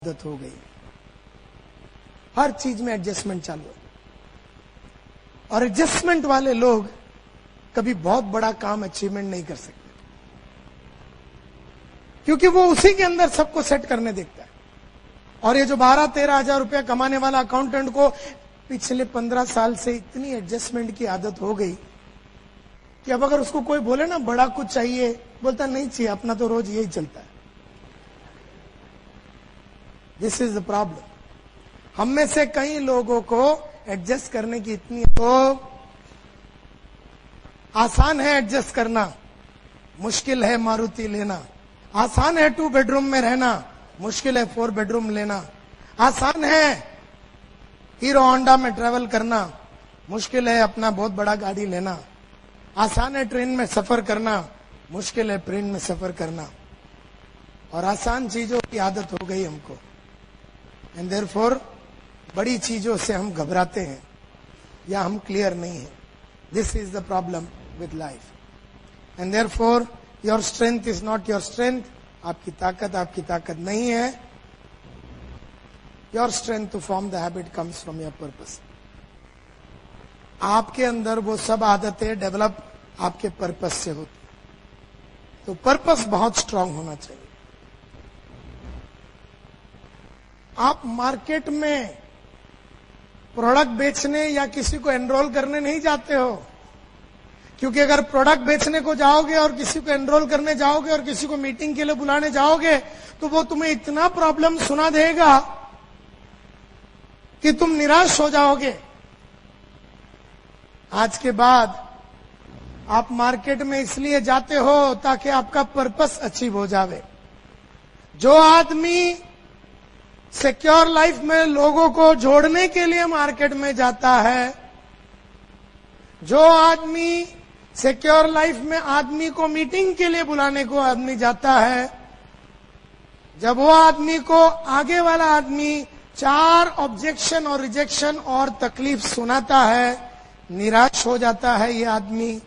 आदत हो गई, हर चीज में एडजस्टमेंट चालू है। और एडजस्टमेंट वाले लोग कभी बहुत बड़ा काम अचीवमेंट नहीं कर सकते, क्योंकि वो उसी के अंदर सबको सेट करने देखता है। और ये जो 12-13 हजार रुपया कमाने वाला अकाउंटेंट को पिछले 15 साल से इतनी एडजस्टमेंट की आदत हो गई कि अब अगर उसको कोई बोले ना बड़ा कुछ चाहिए, बोलता नहीं चाहिए, अपना तो रोज यही चलता है। This is the problem. हम में से कई लोगों को एडजस्ट करने की इतनी, तो आसान है एडजस्ट करना, मुश्किल है मारुति लेना। आसान है 2 बेडरूम में रहना, मुश्किल है 4 बेडरूम लेना। आसान है हीरो होंडा में ट्रेवल करना, मुश्किल है अपना बहुत बड़ा गाड़ी लेना। आसान है ट्रेन में सफर करना, मुश्किल है प्लेन में सफर करना। और आसान चीजों की आदत हो गई हमको, एंड देयरफॉर बड़ी चीजों से हम घबराते हैं या हम क्लियर नहीं है। This is the problem with life, and therefore your strength is not your strength. आपकी ताकत नहीं है। Your strength to form the habit comes from your purpose. आपके अंदर वो सब आदतें डेवलप आपके पर्पस से होती, तो पर्पस बहुत स्ट्रांग होना चाहिए। आप मार्केट में प्रोडक्ट बेचने या किसी को एनरोल करने नहीं जाते हो, क्योंकि अगर प्रोडक्ट बेचने को जाओगे और किसी को एनरोल करने जाओगे और किसी को मीटिंग के लिए बुलाने जाओगे, तो वो तुम्हें इतना प्रॉब्लम सुना देगा कि तुम निराश हो जाओगे। आज के बाद आप मार्केट में इसलिए जाते हो ताकि आपका पर्पस अचीव हो जावे। जो आदमी सिक्योर लाइफ में लोगों को जोड़ने के लिए मार्केट में जाता है, जो आदमी सिक्योर लाइफ में आदमी को मीटिंग के लिए बुलाने को आदमी जाता है, जब वो आदमी को आगे वाला आदमी 4 ऑब्जेक्शन और रिजेक्शन और तकलीफ सुनाता है, निराश हो जाता है ये आदमी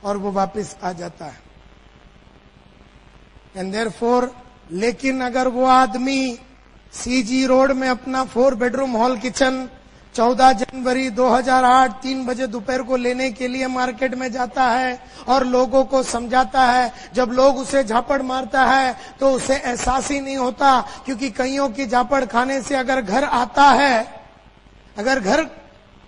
और वो वापस आ जाता है। एंड देयरफॉर, लेकिन अगर वो आदमी सीजी रोड में अपना 4 बेडरूम हॉल किचन 14 जनवरी 2008 3 बजे दोपहर को लेने के लिए मार्केट में जाता है और लोगों को समझाता है, जब लोग उसे झापड़ मारता है तो उसे एहसास ही नहीं होता, क्योंकि कईयों की झापड़ खाने से अगर घर आता है, अगर घर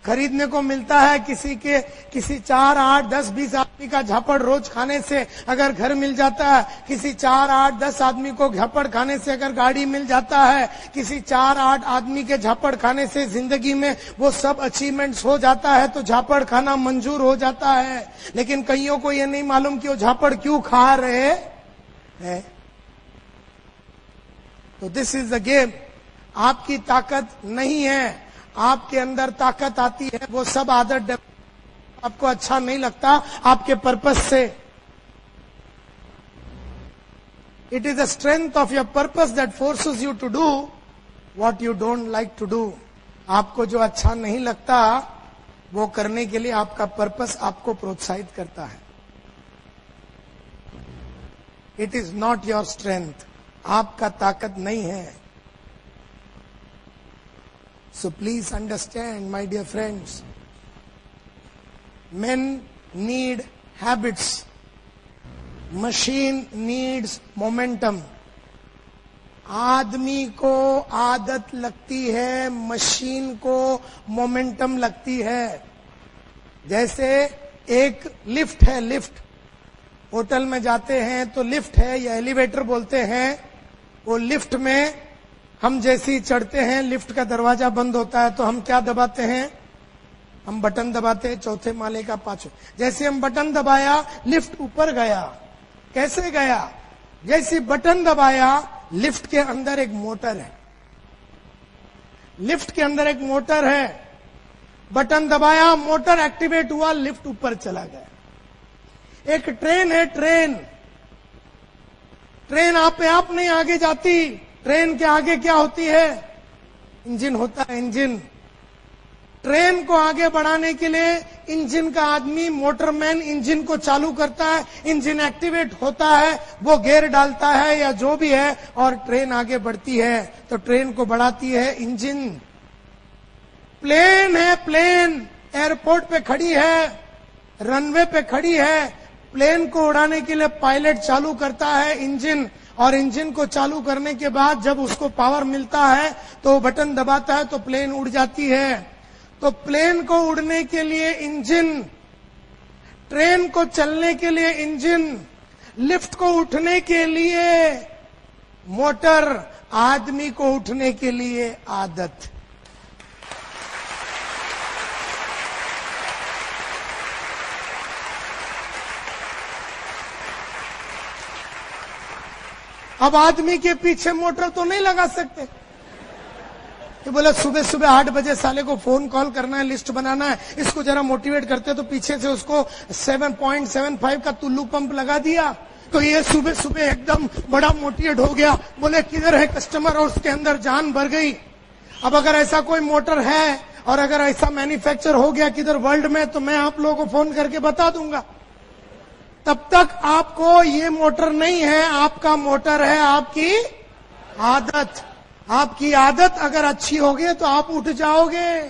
खरीदने को मिलता है, किसी 4, 8, 10, 20 आदमी का झापड़ रोज खाने से अगर घर मिल जाता है, किसी 4, 8, 10 आदमी को झापड़ खाने से अगर गाड़ी मिल जाता है, किसी 4, 8 आदमी के झापड़ खाने से जिंदगी में वो सब अचीवमेंट्स हो जाता है, तो झापड़ खाना मंजूर हो जाता है। लेकिन कईयों को ये नहीं मालूम कि वो झापड़ क्यों खा रहे हैं। तो दिस इज द गेम। आपकी ताकत नहीं है, आपके अंदर ताकत आती है, वो सब आदत आपको अच्छा नहीं लगता आपके पर्पस से। It is the strength of your purpose that forces you to do what you don't like to do. आपको जो अच्छा नहीं लगता वो करने के लिए आपका पर्पस आपको प्रोत्साहित करता है। It is not your strength, आपका ताकत नहीं है। So please understand, my dear friends, men need habits. Machine needs momentum. आदमी को आदत लगती है, मशीन को मोमेंटम लगती है। जैसे एक लिफ्ट है, लिफ्ट होटल में जाते हैं तो लिफ्ट है या एलिवेटर बोलते हैं। वो लिफ्ट में हम जैसे चढ़ते हैं, लिफ्ट का दरवाजा बंद होता है तो हम क्या दबाते हैं, हम बटन दबाते हैं 4थे माले का 5। जैसे हम बटन दबाया, लिफ्ट ऊपर गया। कैसे गया? जैसे बटन दबाया, लिफ्ट के अंदर एक मोटर है, लिफ्ट के अंदर एक मोटर है। बटन दबाया, मोटर एक्टिवेट हुआ, लिफ्ट ऊपर चला गया। एक ट्रेन है, ट्रेन आप नहीं आगे जाती। ट्रेन के आगे क्या होती है? इंजन होता है, इंजन। ट्रेन को आगे बढ़ाने के लिए इंजन का आदमी, मोटरमैन इंजन को चालू करता है, इंजन एक्टिवेट होता है, वो गियर डालता है या जो भी है, और ट्रेन आगे बढ़ती है। तो ट्रेन को बढ़ाती है इंजन। प्लेन है, प्लेन एयरपोर्ट पे खड़ी है, रनवे पे खड़ी है, प्लेन को उड़ाने के लिए पायलट चालू करता है इंजन, और इंजन को चालू करने के बाद जब उसको पावर मिलता है तो बटन दबाता है तो प्लेन उड़ जाती है। तो प्लेन को उड़ने के लिए इंजन, ट्रेन को चलने के लिए इंजन, लिफ्ट को उठने के लिए मोटर, आदमी को उठने के लिए आदत। अब आदमी के पीछे मोटर तो नहीं लगा सकते कि बोले सुबह सुबह 8 बजे साले को फोन कॉल करना है, लिस्ट बनाना है, इसको जरा मोटिवेट करते, तो पीछे से उसको 7.75 का टुल्लू पंप लगा दिया तो ये सुबह सुबह एकदम बड़ा मोटिवेट हो गया, बोले किधर है कस्टमर, और उसके अंदर जान भर गई। अब अगर ऐसा कोई मोटर है और अगर ऐसा मैन्युफैक्चर हो गया किधर वर्ल्ड में, तो मैं आप लोगों को फोन करके बता दूंगा। तब तक आपको ये मोटर नहीं है, आपका मोटर है आपकी आदत। आपकी आदत अगर अच्छी होगी तो आप उठ जाओगे।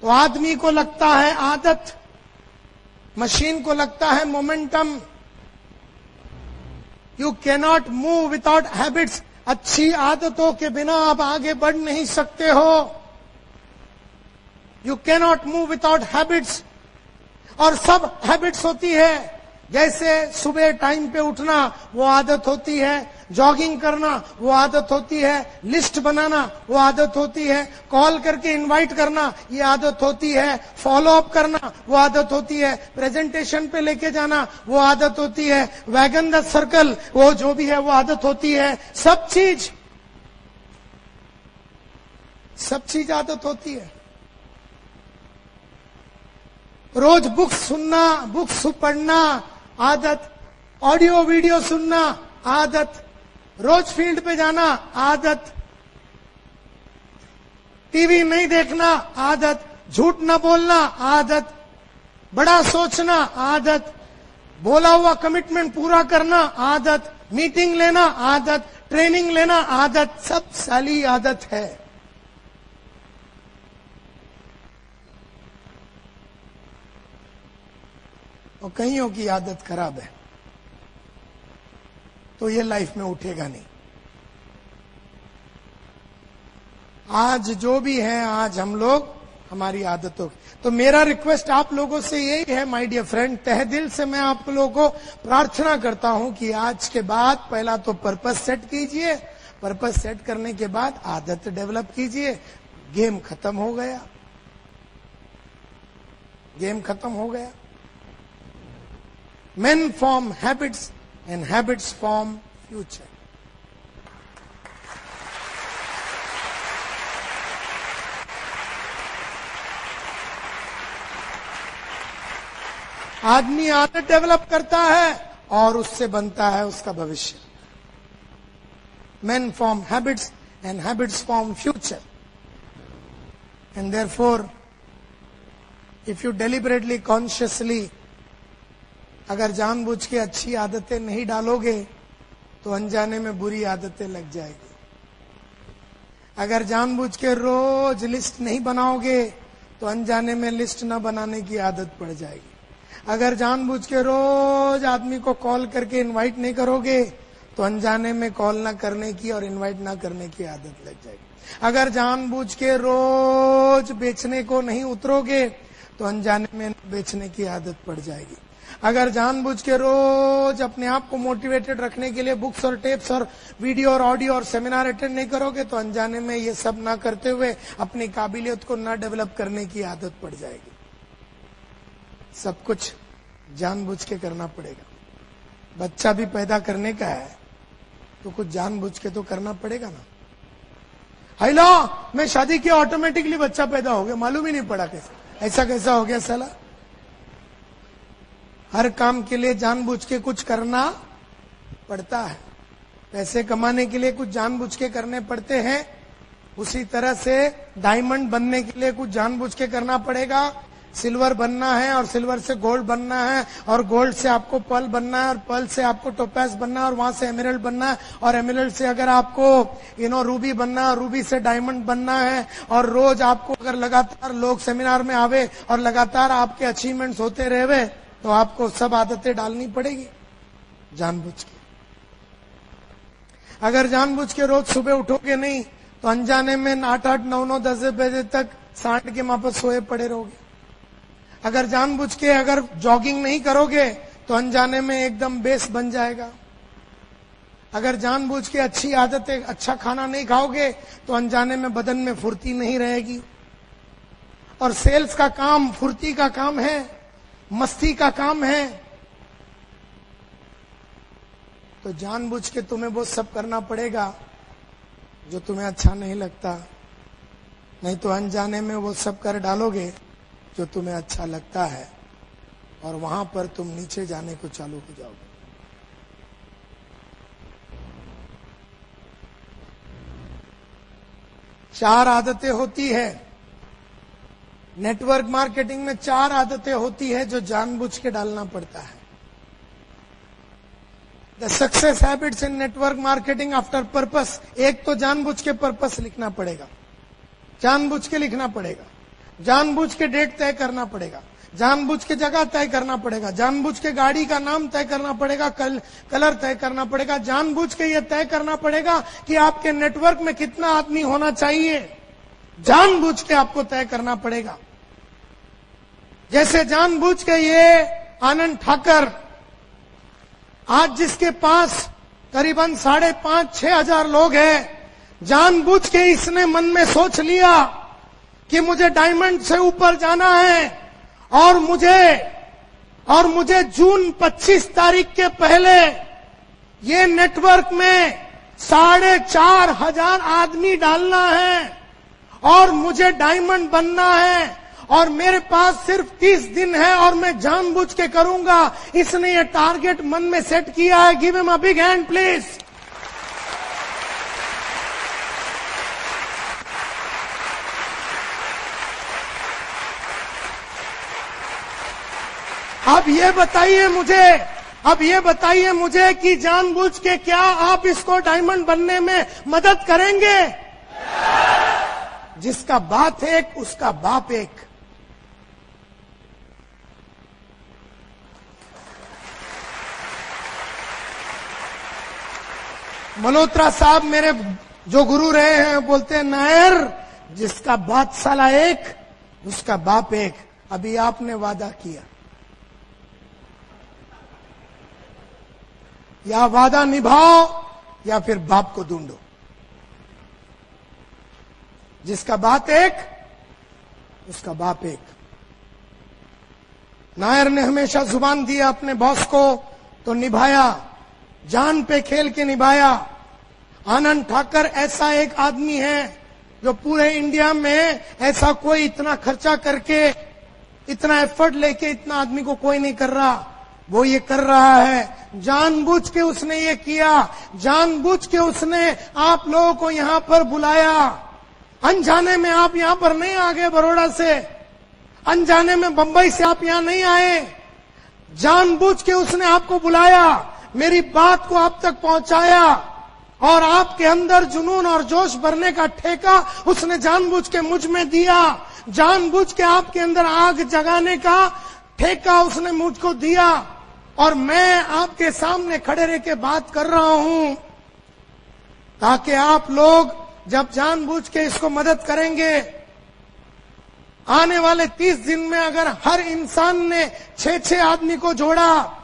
तो आदमी को लगता है आदत, मशीन को लगता है momentum. You can not move without habits. अच्छी आदतों के बिना आप आगे बढ़ नहीं सकते हो। You can not move without habits. और सब हैबिट्स होती है, जैसे सुबह टाइम पे उठना वो आदत होती है, जॉगिंग करना वो आदत होती है, लिस्ट बनाना वो आदत होती है, कॉल करके इनवाइट करना ये आदत होती है, फॉलो अप करना वो आदत होती है, प्रेजेंटेशन पे लेके जाना वो आदत होती है, वैगन द सर्कल वो जो भी है वो आदत होती है। सब चीज आदत होती है। रोज बुक्स सुनना, बुक्स पढ़ना आदत, ऑडियो वीडियो सुनना आदत, रोज फील्ड पे जाना आदत, टीवी नहीं देखना आदत, झूठ न बोलना आदत, बड़ा सोचना आदत, बोला हुआ कमिटमेंट पूरा करना आदत, मीटिंग लेना आदत, ट्रेनिंग लेना आदत, सब साली आदत है। और कईयों की आदत खराब है तो ये लाइफ में उठेगा नहीं। आज जो भी है, आज हम लोग हमारी आदतों, तो मेरा रिक्वेस्ट आप लोगों से यही है माय डियर फ्रेंड, तहे दिल से मैं आप लोगों को प्रार्थना करता हूं कि आज के बाद पहला तो पर्पस सेट कीजिए, पर्पस सेट करने के बाद आदत डेवलप कीजिए। गेम खत्म हो गया, गेम खत्म हो गया। Men form habits and habits form future. आदमी आदत डेवलप करता है और उससे बनता है उसका भविष्य। Men form habits and habits form future. And therefore, if you deliberately, consciously अगर जानबूझ के अच्छी आदतें नहीं डालोगे तो अनजाने में बुरी आदतें लग जाएगी। अगर जानबूझ के रोज लिस्ट नहीं बनाओगे तो अनजाने में लिस्ट न बनाने की आदत पड़ जाएगी। अगर जानबूझ के रोज आदमी को कॉल करके इनवाइट नहीं करोगे तो अनजाने में कॉल ना करने की और इनवाइट ना करने की आदत लग जाएगी। अगर जानबूझ के रोज बेचने को नहीं उतरोगे तो अनजाने में बेचने की आदत पड़ जाएगी। अगर जानबूझ के रोज अपने आप को मोटिवेटेड रखने के लिए बुक्स और टेप्स और वीडियो और ऑडियो और सेमिनार अटेंड नहीं करोगे तो अनजाने में ये सब ना करते हुए अपनी काबिलियत को ना डेवलप करने की आदत पड़ जाएगी। सब कुछ जानबूझ के करना पड़ेगा। बच्चा भी पैदा करने का है तो कुछ जानबूझ के तो करना पड़ेगा ना। हेलो, मैं शादी किया ऑटोमेटिकली बच्चा पैदा हो गया, मालूम ही नहीं पड़ा कैसे, ऐसा कैसा हो गया साला। हर काम के लिए जानबूझ के कुछ करना पड़ता है। पैसे कमाने के लिए कुछ जानबूझ के करने पड़ते हैं, उसी तरह से डायमंड बनने के लिए कुछ जानबूझ के करना पड़ेगा। सिल्वर बनना है और सिल्वर से गोल्ड बनना है, और गोल्ड से आपको पर्ल बनना है, और पर्ल से आपको टोपैज बनना है, और वहां से एमराल्ड बनना है, और एमराल्ड से अगर आपको रूबी बनना है, और रूबी से डायमंड बनना है। और रोज आपको अगर लगातार लोग सेमिनार में आवे और लगातार आपके अचीवमेंट्स होते रहे तो आपको सब आदतें डालनी पड़ेगी जानबूझ के। अगर जानबूझ के रोज सुबह उठोगे नहीं तो अनजाने में 8-8, 9-9, 10 बजे तक सांड के वहां पर सोए पड़े रहोगे। अगर जानबूझ के अगर जॉगिंग नहीं करोगे तो अनजाने में एकदम बेस बन जाएगा। अगर जानबूझ के अच्छी आदतें, अच्छा खाना नहीं खाओगे तो अनजाने में बदन में फुर्ती नहीं रहेगी। और सेल्स का काम फुर्ती का काम है, मस्ती का काम है। तो जानबूझ के तुम्हें वो सब करना पड़ेगा जो तुम्हें अच्छा नहीं लगता, नहीं तो अनजाने में वो सब कर डालोगे जो तुम्हें अच्छा लगता है, और वहां पर तुम नीचे जाने को चालू हो जाओगे। चार आदतें होती है नेटवर्क मार्केटिंग में, 4 आदतें होती है जो जानबूझ के डालना पड़ता है। The success habits in network marketing after purpose. एक तो जानबूझ के पर्पस लिखना पड़ेगा, जानबूझ के लिखना पड़ेगा, जानबूझ के डेट तय करना पड़ेगा, जानबूझ के जगह तय करना पड़ेगा, जानबूझ के गाड़ी का नाम तय करना पड़ेगा, कलर तय करना पड़ेगा, जानबूझ के ये तय करना पड़ेगा कि आपके नेटवर्क में कितना आदमी होना चाहिए, जानबूझ के आपको तय करना पड़ेगा। जैसे जानबूझ के ये आनंद ठाकर आज जिसके पास करीबन 5,500-6 हजार लोग हैं, जानबूझ के इसने मन में सोच लिया कि मुझे डायमंड से ऊपर जाना है, और मुझे जून 25 तारीख के पहले ये नेटवर्क में 4,500 आदमी डालना है, और मुझे डायमंड बनना है, और मेरे पास सिर्फ 30 दिन है, और मैं जानबूझ के करूंगा। इसने ये टारगेट मन में सेट किया है। Give him a big hand please. अब ये बताइए मुझे कि जानबूझ के क्या आप इसको डायमंड बनने में मदद करेंगे? जिसका बात एक उसका बाप एक। मल्होत्रा साहब मेरे जो गुरु रहे हैं बोलते हैं, नायर जिसका बात साला एक उसका बाप एक। अभी आपने वादा किया, या वादा निभाओ या फिर बाप को ढूंढो। जिसका बात एक उसका बाप एक। नायर ने हमेशा जुबान दी अपने बॉस को तो निभाया, जान पे खेल के निभाया। आनंद ठाकर ऐसा एक आदमी है जो पूरे इंडिया में ऐसा कोई इतना खर्चा करके, इतना एफर्ट लेके इतना आदमी को कोई नहीं कर रहा, वो ये कर रहा है। जानबूझ के उसने ये किया, जानबूझ के उसने आप लोगों को यहां पर बुलाया। अनजाने में आप यहां पर नहीं आ गए बड़ौदा से, अनजाने में बंबई से आप यहां नहीं आए, जानबूझ के उसने आपको बुलाया, मेरी बात को आप तक पहुंचाया, और आपके अंदर जुनून और जोश भरने का ठेका उसने जानबूझ के मुझ में दिया। जानबूझ के आपके अंदर आग जगाने का ठेका उसने मुझको दिया, और मैं आपके सामने खड़े रह के बात कर रहा हूं ताकि आप लोग जब जानबूझ के इसको मदद करेंगे, आने वाले 30 दिन में अगर हर इंसान ने 6-6 आदमी को जोड़ा,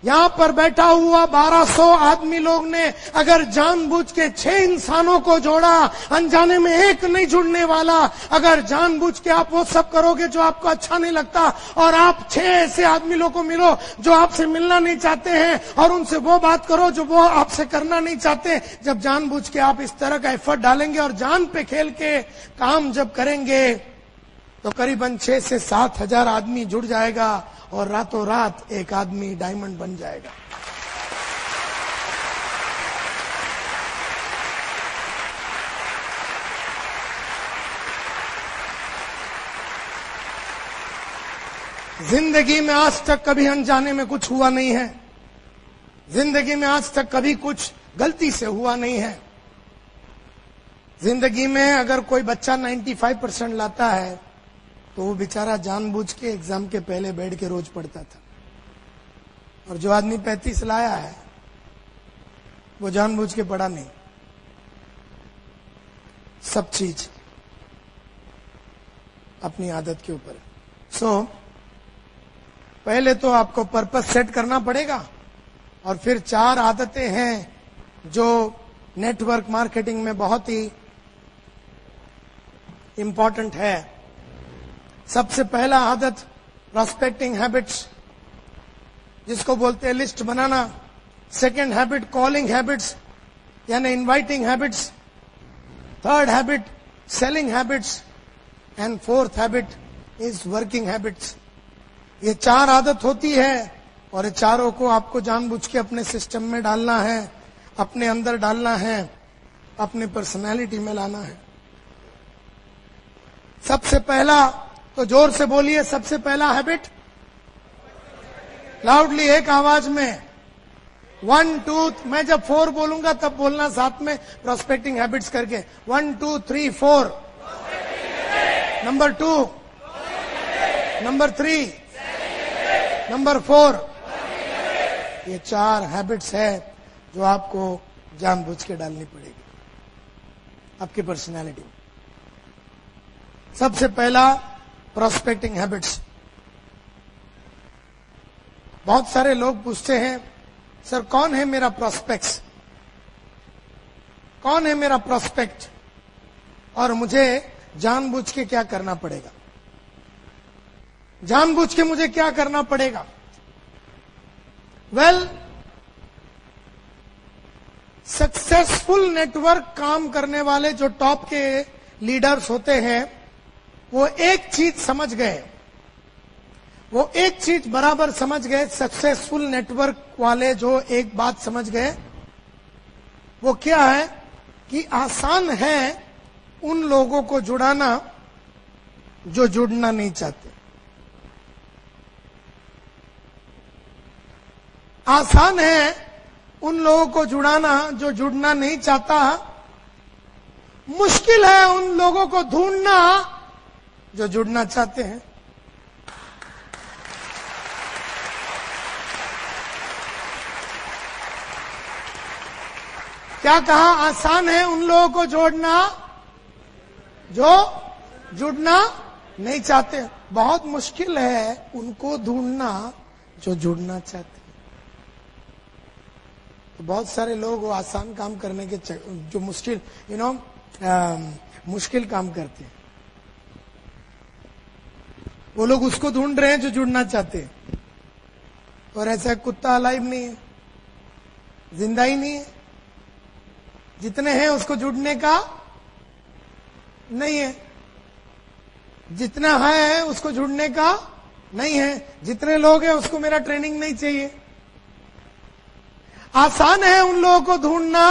यहां पर बैठा हुआ 1200 आदमी लोग ने अगर जानबूझ के 6 इंसानों को जोड़ा, अनजाने में एक नहीं जुड़ने वाला, अगर जानबूझ के आप वो सब करोगे जो आपको अच्छा नहीं लगता, और आप 6 ऐसे आदमी लोगों को मिलो जो आपसे मिलना नहीं चाहते हैं, और उनसे वो बात करो जो वो आपसे करना नहीं चाहते। जब जानबूझ के आप इस तरह का एफर्ट डालेंगे और जान पे खेल के काम जब करेंगे तो करीबन 6 से 7 हजार आदमी जुड़ जाएगा, और रातों रात एक आदमी डायमंड बन जाएगा। जिंदगी में आज तक कभी अनजाने में कुछ हुआ नहीं है। जिंदगी में आज तक कभी कुछ गलती से हुआ नहीं है। जिंदगी में अगर कोई बच्चा 95% लाता है तो वो बेचारा जानबूझ के एग्जाम के पहले बैठ के रोज पढ़ता था, और जो आदमी 35 लाया है वो जानबूझ के पढ़ा नहीं। सब चीज अपनी आदत के ऊपर है। पहले तो आपको पर्पस सेट करना पड़ेगा, और फिर 4 आदतें हैं जो नेटवर्क मार्केटिंग में बहुत ही इंपॉर्टेंट है। सबसे पहला आदत प्रोस्पेक्टिंग हैबिट्स, जिसको बोलते हैं लिस्ट बनाना। सेकंड हैबिट कॉलिंग हैबिट्स यानी inviting habits. Third habit selling habits, and fourth habit is working habits. ये 4 आदत होती है, और ये चारों को आपको जानबूझ के अपने सिस्टम में डालना है, अपने अंदर डालना है, अपने पर्सनालिटी में लाना है। सबसे पहला, तो जोर से बोलिए, सबसे पहला हैबिट, लाउडली एक आवाज में, 1 2, मैं जब 4 बोलूंगा तब बोलना साथ में, प्रोस्पेक्टिंग हैबिट्स करके। 1 2 3 4। Number 2, number 3, number 4। ये 4 हैबिट्स है जो आपको जानबूझ के डालनी पड़ेगी आपकी पर्सनालिटी में। सबसे पहला प्रोस्पेक्टिंग हैबिट्स। बहुत सारे लोग पूछते हैं, सर कौन है मेरा प्रोस्पेक्ट्स, कौन है मेरा प्रोस्पेक्ट, और मुझे जानबूझ के क्या करना पड़ेगा, जानबूझ के मुझे क्या करना पड़ेगा। वेल, सक्सेसफुल नेटवर्क काम करने वाले जो टॉप के लीडर्स होते हैं, वो एक चीज समझ गए, वो एक चीज बराबर समझ गए। सक्सेसफुल नेटवर्क वाले जो एक बात समझ गए, वो क्या है कि आसान है उन लोगों को जुड़ाना जो जुड़ना नहीं चाहते। आसान है उन लोगों को जुड़ाना जो जुड़ना नहीं चाहता। मुश्किल है उन लोगों को ढूंढना जो जुड़ना चाहते हैं। क्या कहा? आसान है उन लोगों को जोड़ना जो जुड़ना नहीं चाहते, बहुत मुश्किल है उनको ढूंढना जो जुड़ना चाहते। तो बहुत सारे लोग वो आसान काम करने के जो मुश्किल मुश्किल काम करते हैं, वो लोग उसको ढूंढ रहे हैं जो जुड़ना चाहते हैं। और ऐसा कुत्ता अलाइव नहीं है, जिंदा ही नहीं है। जितने हैं उसको जुड़ने का नहीं है, जितना है उसको जुड़ने का नहीं है। जितने लोग हैं उसको मेरा ट्रेनिंग नहीं चाहिए। आसान है उन लोगों को ढूंढना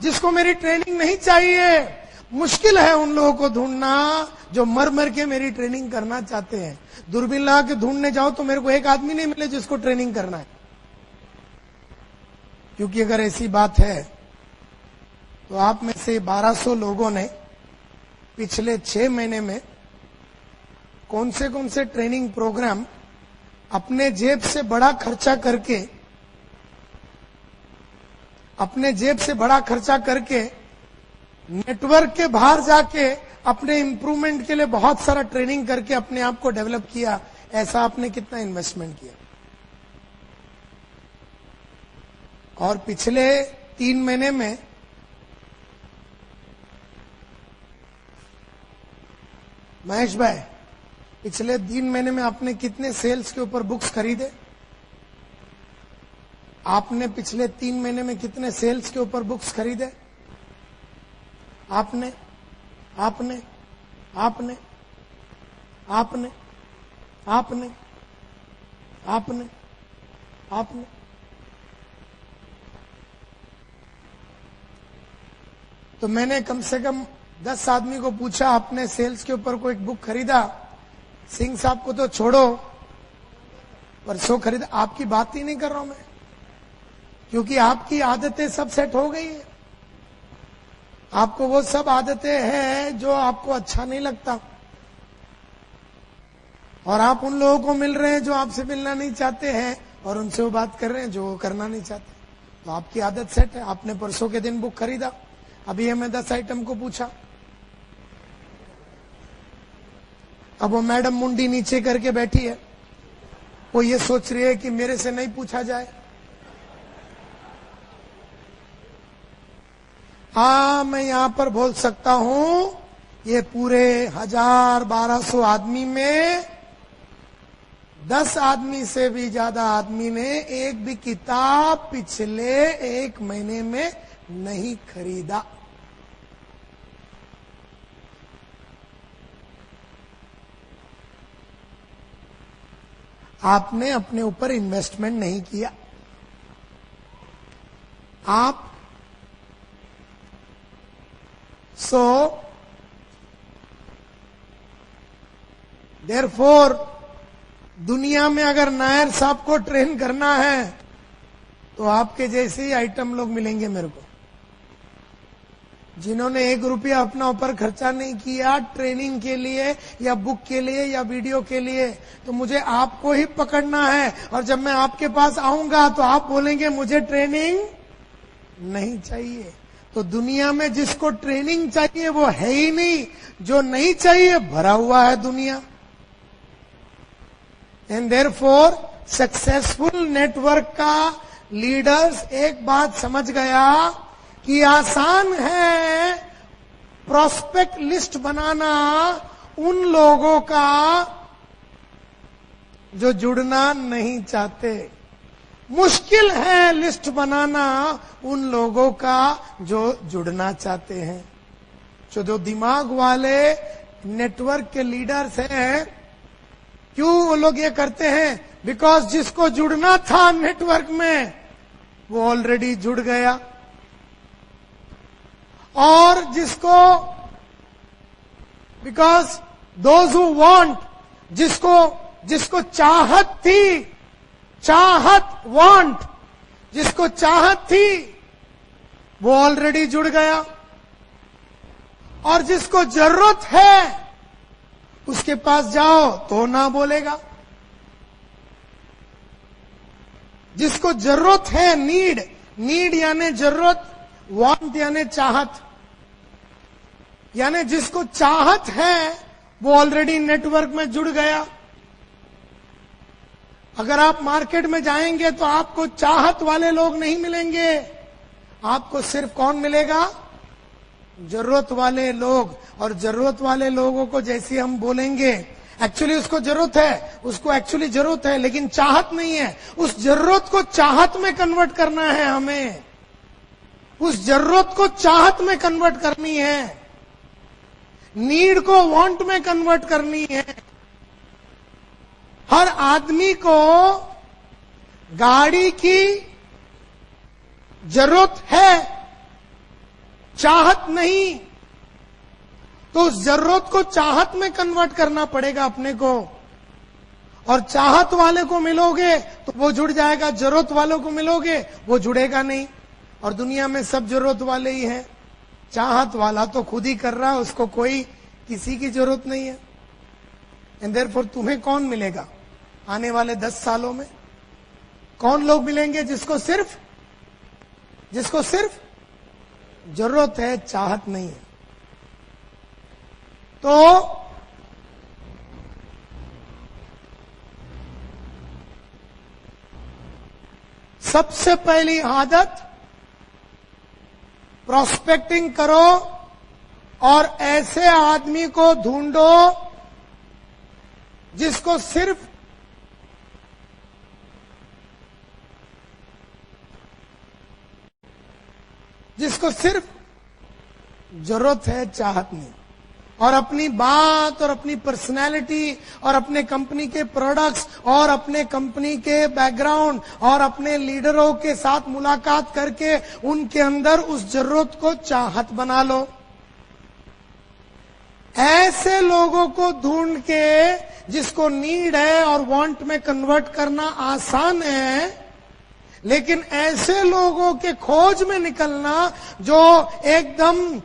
जिसको मेरी ट्रेनिंग नहीं चाहिए। मुश्किल है उन लोगों को ढूंढना जो मर मर के मेरी ट्रेनिंग करना चाहते हैं। दूरबीन लगा के ढूंढने जाओ तो मेरे को एक आदमी नहीं मिले जिसको ट्रेनिंग करना है। क्योंकि अगर ऐसी बात है तो आप में से 1200 लोगों ने पिछले 6 महीने में कौन से ट्रेनिंग प्रोग्राम अपने जेब से बड़ा खर्चा करके, अपने जेब से बड़ा खर्चा करके नेटवर्क के बाहर जाके अपने इंप्रूवमेंट के लिए बहुत सारा ट्रेनिंग करके अपने आप को डेवलप किया। ऐसा आपने कितना इन्वेस्टमेंट किया? और पिछले 3 महीने में महेश भाई, पिछले 3 महीने में आपने कितने सेल्स के ऊपर बुक्स खरीदे? आपने पिछले 3 महीने में कितने सेल्स के ऊपर बुक्स खरीदे? आपने आपने आपने आपने आपने आपने आपने तो मैंने कम से कम 10 आदमी को पूछा, आपने सेल्स के ऊपर कोई बुक खरीदा? सिंह साहब को तो छोड़ो, परसों खरीदा, आपकी बात ही नहीं कर रहा हूं मैं, क्योंकि आपकी आदतें सब सेट हो गई है। आपको वो सब आदतें हैं जो आपको अच्छा नहीं लगता, और आप उन लोगों को मिल रहे हैं जो आपसे मिलना नहीं चाहते हैं, और उनसे वो बात कर रहे हैं जो वो करना नहीं चाहते। तो आपकी आदत सेट है। आपने परसों के दिन बुक खरीदा, अभी हमें 10 आइटम को पूछा, अब वो मैडम मुंडी नीचे करके बैठी है, वो ये सोच रही है कि मेरे से नहीं पूछा जाए। हाँ, मैं यहां पर बोल सकता हूं, ये पूरे 1000-1200 आदमी में 10 आदमी से भी ज्यादा आदमी ने एक भी किताब पिछले 1 महीने में नहीं खरीदा। आपने अपने ऊपर इन्वेस्टमेंट नहीं किया। आप देयरफॉर दुनिया में अगर नायर साहब को ट्रेन करना है तो आपके जैसे ही आइटम लोग मिलेंगे मेरे को, जिन्होंने 1 रुपया अपना ऊपर खर्चा नहीं किया ट्रेनिंग के लिए या बुक के लिए या वीडियो के लिए। तो मुझे आपको ही पकड़ना है, और जब मैं आपके पास आऊंगा तो आप बोलेंगे मुझे ट्रेनिंग नहीं चाहिए। तो दुनिया में जिसको ट्रेनिंग चाहिए वो है ही नहीं, जो नहीं चाहिए भरा हुआ है दुनिया। एंड देयरफॉर सक्सेसफुल नेटवर्क का लीडर्स एक बात समझ गया कि आसान है प्रोस्पेक्ट लिस्ट बनाना उन लोगों का जो जुड़ना नहीं चाहते, मुश्किल है लिस्ट बनाना उन लोगों का जो जुड़ना चाहते हैं। जो दिमाग वाले नेटवर्क के लीडर्स हैं, क्यों वो लोग ये करते हैं? बिकॉज जिसको जुड़ना था नेटवर्क में वो ऑलरेडी जुड़ गया, और जिसको बिकॉज दोज हु वांट, जिसको चाहत थी, वांट, जिसको चाहत थी वो ऑलरेडी जुड़ गया, और जिसको जरूरत है उसके पास जाओ तो ना बोलेगा। जिसको जरूरत है, नीड यानी जरूरत, वांट यानी चाहत, यानी जिसको चाहत है वो ऑलरेडी नेटवर्क में जुड़ गया। अगर आप मार्केट में जाएंगे तो आपको चाहत वाले लोग नहीं मिलेंगे, आपको सिर्फ कौन मिलेगा? जरूरत वाले लोग। और जरूरत वाले लोगों को जैसे हम बोलेंगे, एक्चुअली उसको जरूरत है, उसको एक्चुअली जरूरत है लेकिन चाहत नहीं है, उस जरूरत को चाहत में कन्वर्ट करना है हमें, उस जरूरत को चाहत में कन्वर्ट करनी है, नीड को वांट में कन्वर्ट करनी है। हर आदमी को गाड़ी की जरूरत है, चाहत नहीं, तो उस जरूरत को चाहत में कन्वर्ट करना पड़ेगा अपने को। और चाहत वाले को मिलोगे तो वो जुड़ जाएगा, जरूरत वालों को मिलोगे वो जुड़ेगा नहीं। और दुनिया में सब जरूरत वाले ही हैं, चाहत वाला तो खुद ही कर रहा है, उसको कोई किसी की जरूरत नहीं है। एंड देयरफॉर तुम्हें कौन मिलेगा आने वाले 10 सालों में? कौन लोग मिलेंगे जिसको सिर्फ जरूरत है, चाहत नहीं है? तो सबसे पहली आदत प्रोस्पेक्टिंग करो और ऐसे आदमी को ढूंढो जिसको सिर्फ जरूरत है, चाहत नहीं। और अपनी बात और अपनी पर्सनालिटी और अपने कंपनी के प्रोडक्ट्स और अपने कंपनी के बैकग्राउंड और अपने लीडरों के साथ मुलाकात करके उनके अंदर उस जरूरत को चाहत बना लो। ऐसे लोगों को ढूंढ के जिसको नीड है और वांट में कन्वर्ट करना आसान है, लेकिन ऐसे लोगों के खोज में निकलना जो एकदम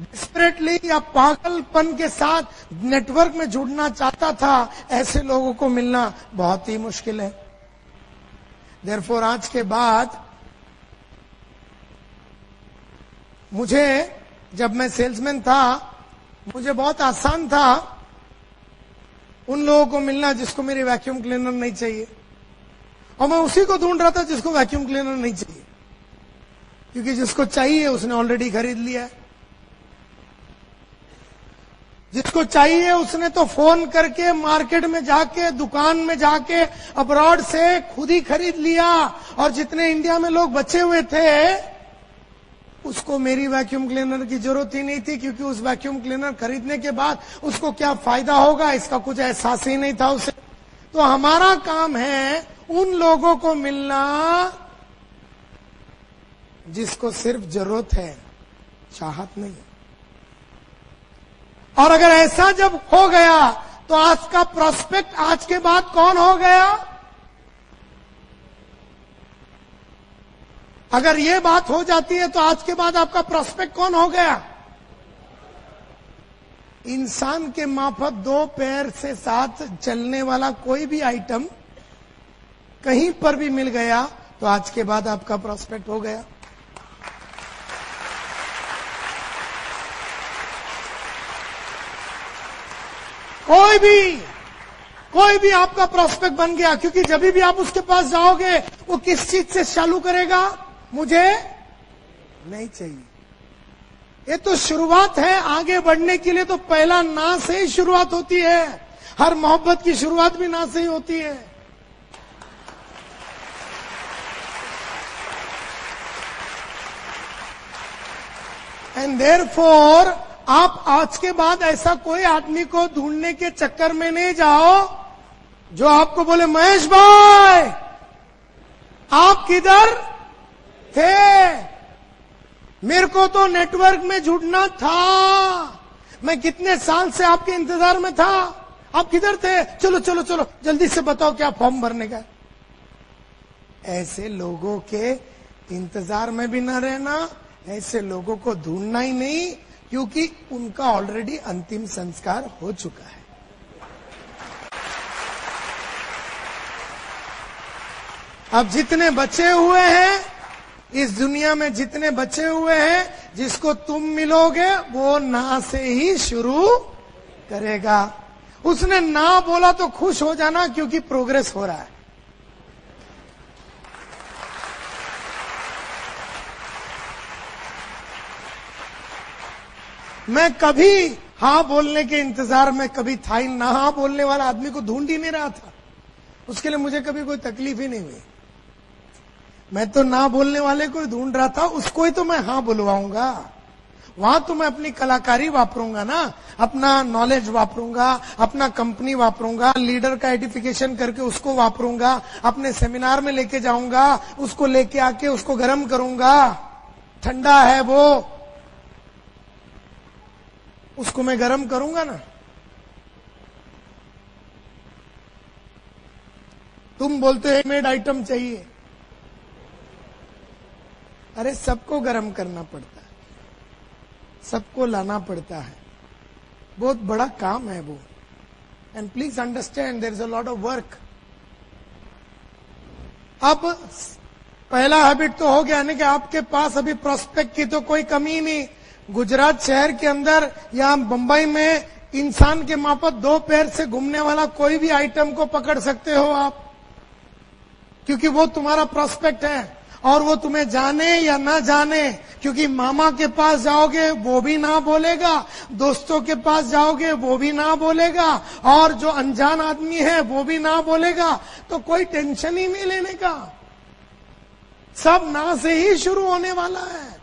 डिस्परेटली या पागलपन के साथ नेटवर्क में जुड़ना चाहता था, ऐसे लोगों को मिलना बहुत ही मुश्किल है। देयरफॉर आज के बाद मुझे, जब मैं सेल्समैन था, मुझे बहुत आसान था उन लोगों को मिलना जिसको मेरी वैक्यूम क्लीनर नहीं चाहिए, और मैं उसी को ढूंढ रहा था जिसको वैक्यूम क्लीनर नहीं चाहिए, क्योंकि जिसको चाहिए उसने ऑलरेडी खरीद लिया है। जिसको चाहिए उसने तो फोन करके मार्केट में जाके, दुकान में जाके, अब्रॉड से खुद ही खरीद लिया, और जितने इंडिया में लोग बचे हुए थे उसको मेरी वैक्यूम क्लीनर की जरूरत ही नहीं थी, क्योंकि उस वैक्यूम क्लीनर खरीदने के बाद उसको क्या फायदा होगा इसका कुछ एहसास ही नहीं था उसे। तो हमारा काम है उन लोगों को मिलना जिसको सिर्फ जरूरत है, चाहत नहीं। और अगर ऐसा जब हो गया तो आज का प्रोस्पेक्ट आज के बाद कौन हो गया? अगर ये बात हो जाती है तो आज के बाद आपका प्रोस्पेक्ट कौन हो गया? इंसान के माफक दो पैर से साथ चलने वाला कोई भी आइटम कहीं पर भी मिल गया तो आज के बाद आपका प्रोस्पेक्ट हो गया। कोई भी आपका प्रोस्पेक्ट बन गया, क्योंकि जब भी आप उसके पास जाओगे वो किस चीज से चालू करेगा? मुझे नहीं चाहिए। ये तो शुरुआत है, आगे बढ़ने के लिए तो पहला ना से ही शुरुआत होती है। हर मोहब्बत की शुरुआत भी ना से ही होती है। एंड देयरफॉर आप आज के बाद ऐसा कोई आदमी को ढूंढने के चक्कर में नहीं जाओ जो आपको बोले, महेश भाई आप किधर थे? मेरे को तो नेटवर्क में जुड़ना था, मैं कितने साल से आपके इंतजार में था, आप किधर थे? चलो चलो चलो जल्दी से बताओ क्या फॉर्म भरने का। ऐसे लोगों के इंतजार में भी ना रहना, ऐसे लोगों को ढूंढना ही नहीं, क्योंकि उनका ऑलरेडी अंतिम संस्कार हो चुका है। अब जितने बचे हुए हैं इस दुनिया में, जितने बचे हुए हैं, जिसको तुम मिलोगे वो ना से ही शुरू करेगा। उसने ना बोला तो खुश हो जाना, क्योंकि प्रोग्रेस हो रहा है। मैं कभी हाँ बोलने के इंतजार में कभी था ही ना हाँ बोलने वाला आदमी को ढूंढ ही नहीं रहा था। उसके लिए मुझे कभी कोई तकलीफ ही नहीं हुई। मैं तो ना बोलने वाले को ढूंढ रहा था, उसको ही तो मैं हाँ बुलवाऊंगा। वहां तो मैं अपनी कलाकारी वापरूंगा ना, अपना नॉलेज वापरूंगा, अपना कंपनी वापरूंगा, लीडर का आइडेंटिफिकेशन करके उसको वापरूंगा, अपने सेमिनार में लेके जाऊंगा, उसको लेके आके उसको गर्म करूंगा। ठंडा है वो, उसको मैं गर्म करूंगा ना। तुम बोलते हो मेड आइटम चाहिए, अरे सबको गर्म करना पड़ता है, सबको लाना पड़ता है, बहुत बड़ा काम है वो। And please understand there is a lot of work. अब पहला हैबिट तो हो गया ना कि आपके पास अभी प्रोस्पेक्ट की तो कोई कमी नहीं। गुजरात शहर के अंदर या बंबई में इंसान के मापत दो पैर से घूमने वाला कोई भी आइटम को पकड़ सकते हो आप, क्योंकि वो तुम्हारा प्रोस्पेक्ट है। और वो तुम्हें जाने या ना जाने, क्योंकि मामा के पास जाओगे वो भी ना बोलेगा, दोस्तों के पास जाओगे वो भी ना बोलेगा, और जो अनजान आदमी है वो भी ना बोलेगा। तो कोई टेंशन ही नहीं लेने का, सब ना से ही शुरू होने वाला है।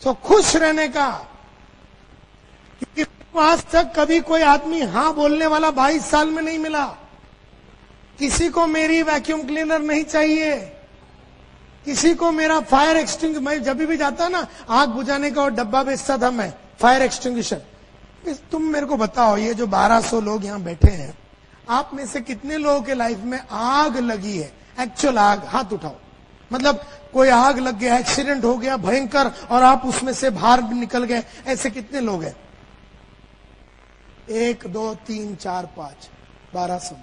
तो खुश रहने का, क्योंकि आज तक कभी कोई आदमी हाँ बोलने वाला 22 साल में नहीं मिला। किसी को मेरी वैक्यूम क्लीनर नहीं चाहिए, किसी को मेरा फायर एक्सटिंग, मैं जब भी जाता ना आग बुझाने का और डब्बा बेचता था मैं, फायर एक्सटिंग्विशर। तुम मेरे को बताओ, ये जो 1200 लोग यहाँ बैठे हैं, आप में से कितने लोगों के लाइफ में आग लगी है, एक्चुअल आग? हाथ उठाओ। मतलब कोई आग लग गया, एक्सीडेंट हो गया भयंकर और आप उसमें से बाहर निकल गए, ऐसे कितने लोग हैं? 1 2 3 4 5 1200।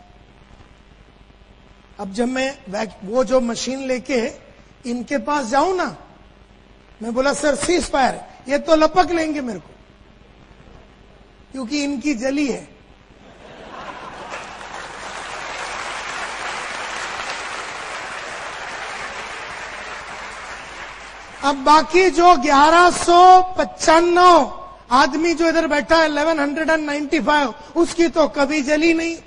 अब जब मैं वो जो मशीन लेके इनके पास जाऊं ना, मैं बोला सर सीज फायर, ये तो लपक लेंगे मेरे को, क्योंकि इनकी जली है। अब बाकी जो 1195 आदमी जो इधर बैठा है, 1195, उसकी तो कभी जली नहीं।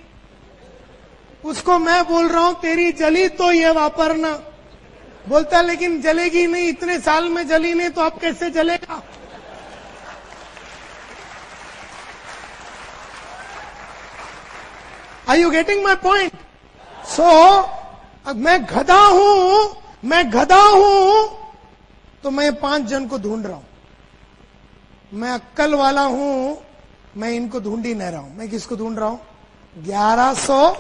उसको मैं बोल रहा हूं तेरी जली तो ये वापरना, बोलता लेकिन जलेगी नहीं, इतने साल में जली नहीं तो अब कैसे जलेगा? Are you getting my point? So मैं गधा हूं तो मैं 5 जन को ढूंढ रहा हूं। मैं अक्कल वाला हूं, मैं इनको ढूंढ ही नहीं रहा हूं। मैं किसको ढूंढ रहा हूं? 1100।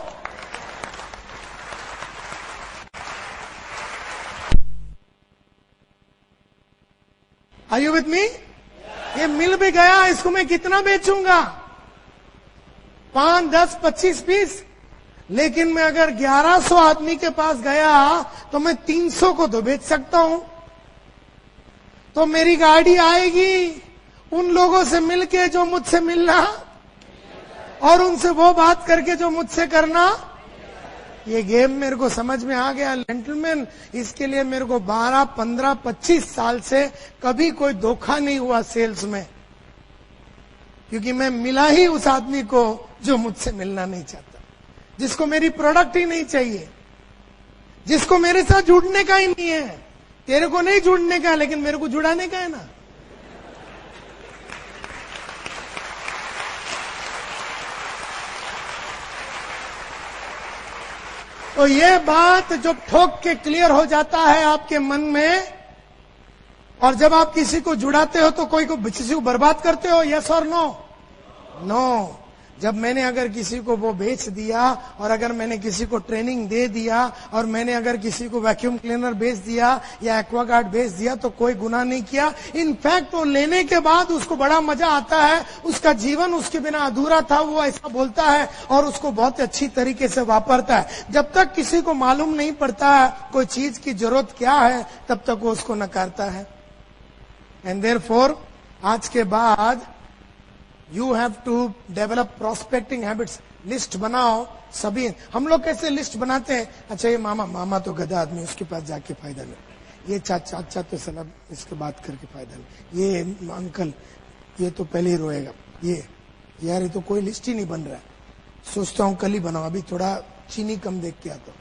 Are you with me? ये मिल भी गया, इसको मैं कितना बेचूंगा? 5 10 25 पीस। लेकिन मैं अगर 1100 आदमी के पास गया तो मैं 300 को तो बेच सकता हूं। तो मेरी गाड़ी आएगी उन लोगों से मिलके जो मुझसे मिलना, और उनसे वो बात करके जो मुझसे करना। ये गेम मेरे को समझ में आ गया जेंटलमैन। इसके लिए मेरे को 12 15 25 साल से कभी कोई धोखा नहीं हुआ सेल्स में, क्योंकि मैं मिला ही उस आदमी को जो मुझसे मिलना नहीं चाहता, जिसको मेरी प्रोडक्ट ही नहीं चाहिए, जिसको मेरे साथ जुड़ने का ही नहीं है। तेरे को नहीं जुड़ने का, लेकिन मेरे को जुड़ाने का है ना। तो ये बात जब ठोक के क्लियर हो जाता है आपके मन में, और जब आप किसी को जुड़ाते हो तो किसी को बर्बाद करते हो, यस और नो? नो। जब मैंने अगर किसी को वो बेच दिया, और अगर मैंने किसी को ट्रेनिंग दे दिया, और मैंने अगर किसी को वैक्यूम क्लीनर बेच दिया या एक्वागार्ड बेच दिया, तो कोई गुनाह नहीं किया। इनफैक्ट वो लेने के बाद उसको बड़ा मजा आता है। उसका जीवन उसके बिना अधूरा था, वो ऐसा बोलता है, और उसको बहुत अच्छी तरीके से वापरता है। जब तक किसी को मालूम नहीं पड़ता है कोई चीज की जरूरत क्या है, तब तक वो उसको नकारता है। एंड देयरफॉर आज के बाद you have to develop prospecting habits. List बनाओ सभी। हम लोग कैसे लिस्ट बनाते हैं? अच्छा ये मामा तो गधा आदमी, उसके पास जाके फायदा नहीं। ये चाचा तो सलाह इसके बात करके फायदा नहीं। ये अंकल ये तो पहले ही रोएगा। ये यार ये तो कोई लिस्ट ही नहीं बन रहा है। सोचता हूँ कल ही बनाओ, अभी थोड़ा चीनी कम देख के आता हूँ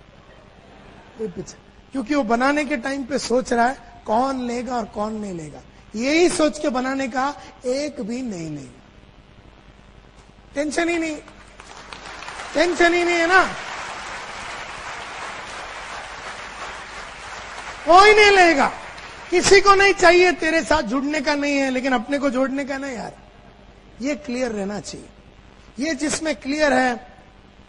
पीछे, क्योंकि वो बनाने के टाइम पे सोच रहा है कौन लेगा और कौन नहीं लेगा। यही सोच के बनाने का एक भी नहीं लेगा। टेंशन ही नहीं है ना। कोई नहीं लेगा, किसी को नहीं चाहिए, तेरे साथ जुड़ने का नहीं है, लेकिन अपने को जोड़ने का नहीं। यार ये क्लियर रहना चाहिए। ये जिसमें क्लियर है,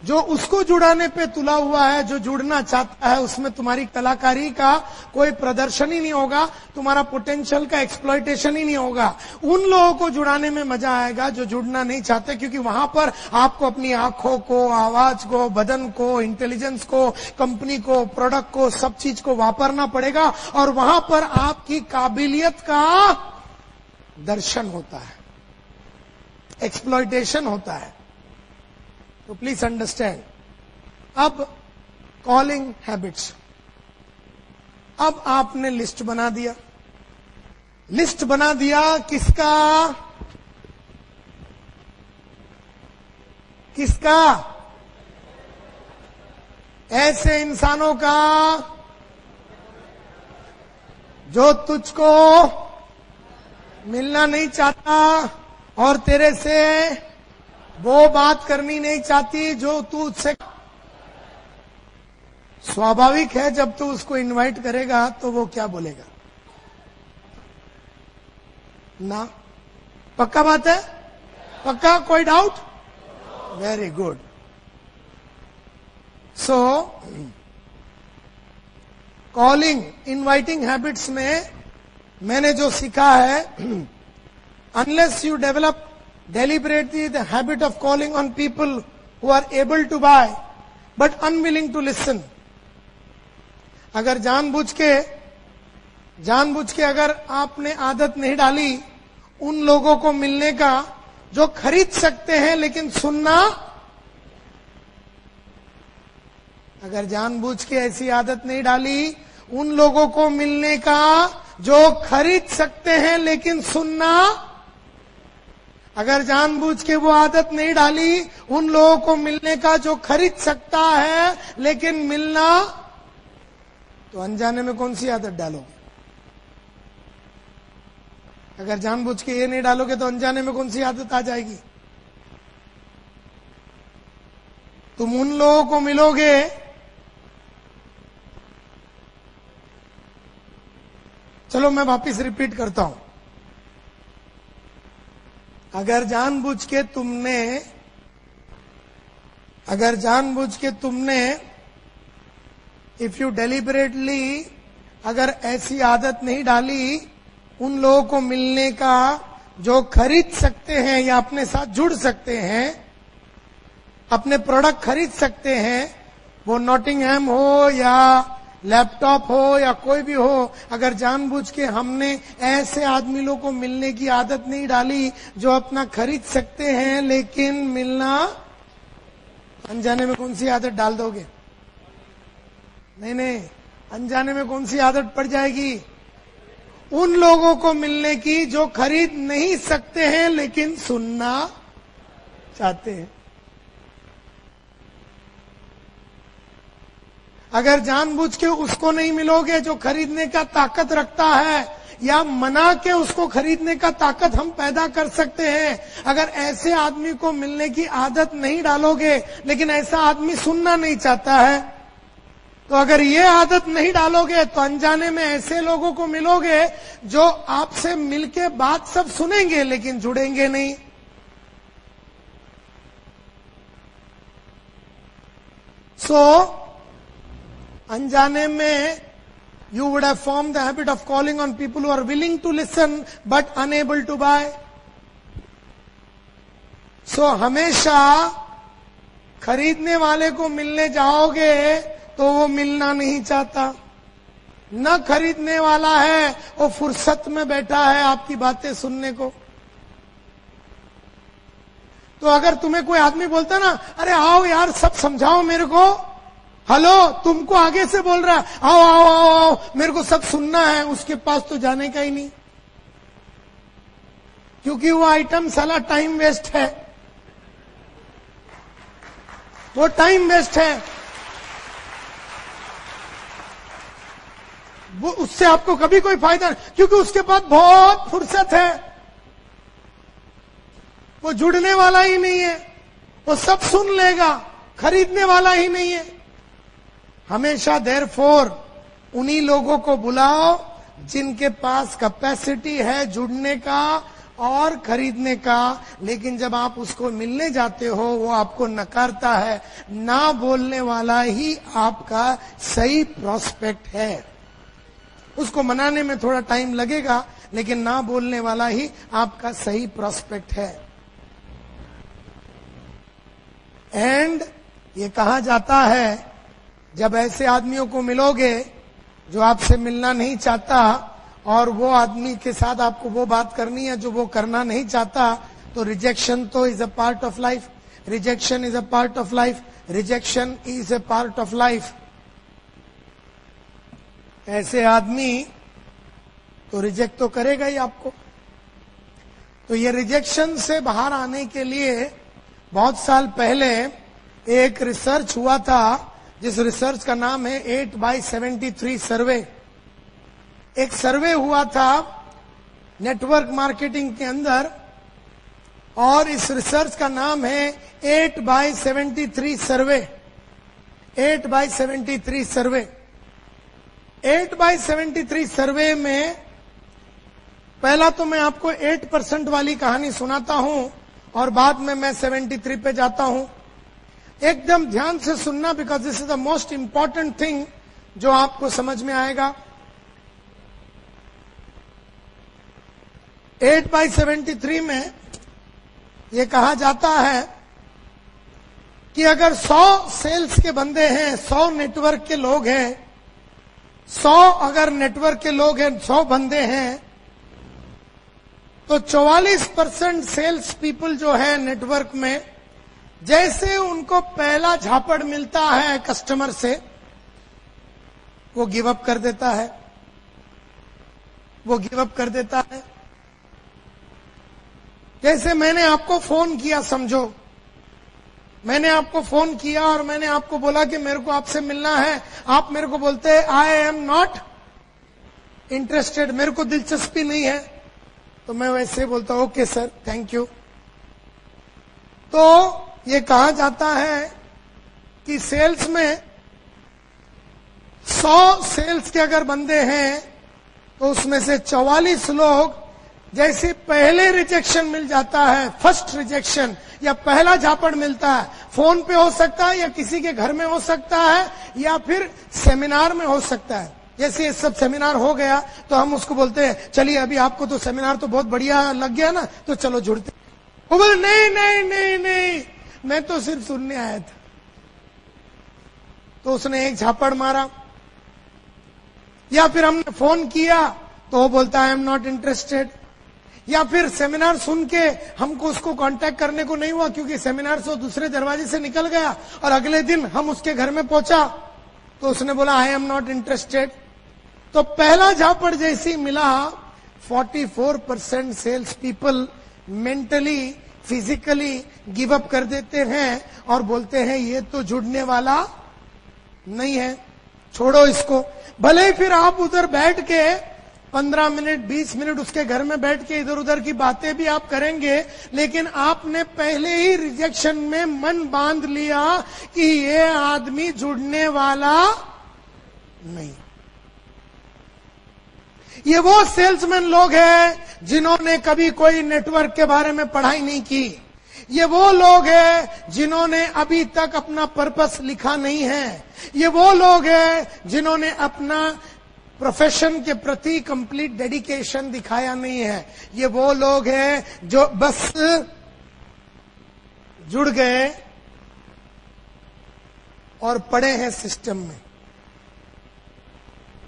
जो उसको जुड़ाने पे तुला हुआ है, जो जुड़ना चाहता है, उसमें तुम्हारी कलाकारी का कोई प्रदर्शन ही नहीं होगा, तुम्हारा पोटेंशियल का एक्सप्लॉयटेशन ही नहीं होगा। उन लोगों को जुड़ाने में मजा आएगा जो जुड़ना नहीं चाहते, क्योंकि वहां पर आपको अपनी आंखों को, आवाज को, बदन को, इंटेलिजेंस को, कंपनी को, प्रोडक्ट को, सब चीज को वापरना पड़ेगा, और वहां पर आपकी काबिलियत का दर्शन होता है, एक्सप्लॉयटेशन होता है। तो प्लीज अंडरस्टैंड। अब कॉलिंग हैबिट्स, अब आपने लिस्ट बना दिया। लिस्ट बना दिया किसका? किसका? ऐसे इंसानों का जो तुझको मिलना नहीं चाहता और तेरे से वो बात करनी नहीं चाहती जो तू उससे। स्वाभाविक है जब तू उसको इनवाइट करेगा तो वो क्या बोलेगा ना? पक्का बात है? पक्का? कोई doubt? Very good. So calling inviting habits में मैंने जो सीखा है, unless you develop deliberately the habit of calling on people who are able to buy but unwilling to listen. अगर जानबूझ के अगर आपने आदत नहीं डाली उन लोगों को मिलने का जो खरीद सकते हैं लेकिन सुनना, अगर जानबूझ के ऐसी आदत नहीं डाली उन लोगों को मिलने का जो खरीद सकते हैं लेकिन सुनना, अगर जानबूझ के वो आदत नहीं डाली उन लोगों को मिलने का जो खरीद सकता है लेकिन मिलना, तो अनजाने में कौन सी आदत डालोगे? अगर जानबूझ के ये नहीं डालोगे तो अनजाने में कौन सी आदत आ जाएगी? तुम उन लोगों को मिलोगे चलो मैं वापिस रिपीट करता हूं. अगर जानबूझ के तुमने इफ यू डेलिबरेटली अगर ऐसी आदत नहीं डाली उन लोगों को मिलने का जो खरीद सकते हैं या अपने साथ जुड़ सकते हैं, अपने प्रोडक्ट खरीद सकते हैं, वो नॉटिंघम हो या लैपटॉप हो या कोई भी हो, अगर जानबूझ के हमने ऐसे आदमी लोगों को मिलने की आदत नहीं डाली जो अपना खरीद सकते हैं लेकिन मिलना, अनजाने में कौन सी आदत डाल दोगे? नहीं, अनजाने में कौन सी आदत पड़ जाएगी? उन लोगों को मिलने की जो खरीद नहीं सकते हैं लेकिन सुनना चाहते हैं. अगर जानबूझ के उसको नहीं मिलोगे जो खरीदने का ताकत रखता है या मना के उसको खरीदने का ताकत हम पैदा कर सकते हैं, अगर ऐसे आदमी को मिलने की आदत नहीं डालोगे लेकिन ऐसा आदमी सुनना नहीं चाहता है, तो अगर ये आदत नहीं डालोगे तो अनजाने में ऐसे लोगों को मिलोगे जो आपसे मिलके बात सब सुनेंगे लेकिन जुड़ेंगे नहीं. अनजाने में you would have formed the habit of calling on people who are willing to listen but unable to buy. So हमेशा खरीदने वाले को मिलने जाओगे तो वो मिलना नहीं चाहता, न खरीदने वाला है वो फुर्सत में बैठा है आपकी बातें सुनने को. तो अगर तुम्हें कोई आदमी बोलता ना, अरे आओ यार सब समझाओ मेरे को, हेलो तुमको आगे से बोल रहा है, आओ आओ आओ आओ मेरे को सब सुनना है, उसके पास तो जाने का ही नहीं, क्योंकि वो आइटम साला टाइम वेस्ट है, वो टाइम वेस्ट है, वो उससे आपको कभी कोई फायदा नहीं, क्योंकि उसके पास बहुत फुर्सत है, वो जुड़ने वाला ही नहीं है, वो सब सुन लेगा, खरीदने वाला ही नहीं है. हमेशा देयरफॉर उन्हीं लोगों को बुलाओ जिनके पास कैपेसिटी है जुड़ने का और खरीदने का, लेकिन जब आप उसको मिलने जाते हो वो आपको नकारता है. ना बोलने वाला ही आपका सही प्रोस्पेक्ट है. उसको मनाने में थोड़ा टाइम लगेगा लेकिन ना बोलने वाला ही आपका सही प्रोस्पेक्ट है. एंड ये कहा जाता है जब ऐसे आदमियों को मिलोगे जो आपसे मिलना नहीं चाहता और वो आदमी के साथ आपको वो बात करनी है जो वो करना नहीं चाहता, तो रिजेक्शन तो is a part of life. Rejection is a part of life. Rejection is a part of life. ऐसे आदमी तो रिजेक्ट तो करेगा ही आपको. तो ये रिजेक्शन से बाहर आने के लिए बहुत साल पहले एक रिसर्च हुआ था, जिस रिसर्च का नाम है 8x73 सर्वे. एक सर्वे हुआ था नेटवर्क मार्केटिंग के अंदर और इस रिसर्च का नाम है 8x73 सर्वे. 8/73 सर्वे, 8/73 सर्वे में पहला तो मैं आपको 8% वाली कहानी सुनाता हूं और बाद में मैं 73 पे जाता हूं। एकदम ध्यान से सुनना, because this is the most important thing जो आपको समझ में आएगा। 8/73 में यह कहा जाता है कि अगर 100 सेल्स के बंदे हैं, 100 नेटवर्क के लोग हैं, 100 अगर नेटवर्क के लोग हैं, 100 बंदे हैं, तो 44% सेल्स पीपल जो है नेटवर्क में, जैसे उनको पहला झापड़ मिलता है कस्टमर से, वो गिव अप कर देता है, वो गिव अप कर देता है। जैसे मैंने आपको फोन किया, समझो मैंने आपको फोन किया और मैंने आपको बोला कि मेरे को आपसे मिलना है, आप मेरे को बोलते हैं आई एम नॉट इंटरेस्टेड, मेरे को दिलचस्पी नहीं है, तो मैं वैसे बोलता हूं ओके सर, थैंक यू। तो ये कहा जाता है कि सेल्स में 100 सेल्स के अगर बंदे हैं तो उसमें से 44 लोग जैसे पहले रिजेक्शन मिल जाता है, फर्स्ट रिजेक्शन या पहला झापड़ मिलता है, फोन पे हो सकता है या किसी के घर में हो सकता है या फिर सेमिनार में हो सकता है। जैसे ये सब सेमिनार हो गया तो हम उसको बोलते हैं चलिए अभी आपको तो सेमिनार तो बहुत बढ़िया लग गया ना, तो चलो जुड़ते। वो बोले नहीं नहीं नहीं नहीं, मैं तो सिर्फ सुनने आया था। तो उसने एक झापड़ मारा। या फिर हमने फोन किया तो वो बोलता है आई एम नॉट इंटरेस्टेड। या फिर सेमिनार सुन के हमको उसको कांटेक्ट करने को नहीं हुआ क्योंकि सेमिनार से दूसरे दरवाजे से निकल गया और अगले दिन हम उसके घर में पहुंचा तो उसने बोला आई एम नॉट इंटरेस्टेड। तो पहला झापड़ जैसी मिला, 44% sales people mentally physically give up कर देते हैं और बोलते हैं ये तो जुड़ने वाला नहीं है, छोड़ो इसको। भले ही फिर आप उधर बैठ के 15 मिनट 20 मिनट उसके घर में बैठ के इधर उधर की बातें भी आप करेंगे, लेकिन आपने पहले ही रिजेक्शन में मन बांध लिया कि ये आदमी जुड़ने वाला नहीं। ये वो सेल्समैन लोग हैं जिन्होंने कभी कोई नेटवर्क के बारे में पढ़ाई नहीं की। ये वो लोग हैं जिन्होंने अभी तक अपना पर्पस लिखा नहीं है। ये वो लोग हैं जिन्होंने अपना प्रोफेशन के प्रति कंप्लीट डेडिकेशन दिखाया नहीं है। ये वो लोग हैं जो बस जुड़ गए और पड़े हैं सिस्टम में।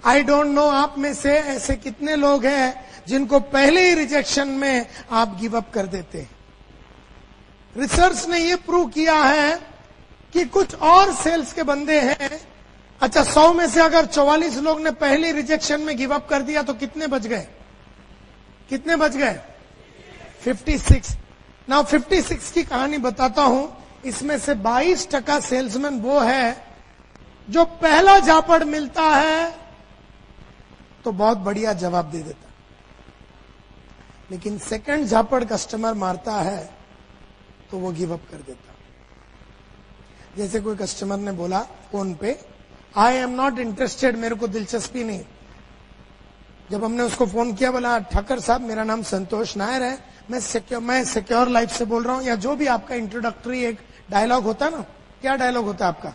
आई डोंट नो आप में से ऐसे कितने लोग हैं जिनको पहले ही रिजेक्शन में आप गिव अप कर देते हैं। रिसर्च ने यह प्रूव किया है कि कुछ और सेल्स के बंदे हैं। अच्छा, 100 में से अगर 44 लोग ने पहले रिजेक्शन में गिव अप कर दिया तो कितने बच गए? कितने बच गए? 56। नाउ 56 की कहानी बताता हूं। इसमें से 22% सेल्समैन वो है जो पहला झापड़ मिलता है तो बहुत बढ़िया जवाब दे देता, लेकिन सेकंड झापड़ कस्टमर मारता है तो वो गिव अप कर देता। जैसे कोई कस्टमर ने बोला फोन पे आई एम नॉट इंटरेस्टेड, मेरे को दिलचस्पी नहीं। जब हमने उसको फोन किया, बोला ठाकर साहब मेरा नाम संतोष नायर है, मैं सिक्योर लाइफ से बोल रहा हूं, या जो भी आपका इंट्रोडक्टरी एक डायलॉग होता है ना, क्या डायलॉग होता है आपका?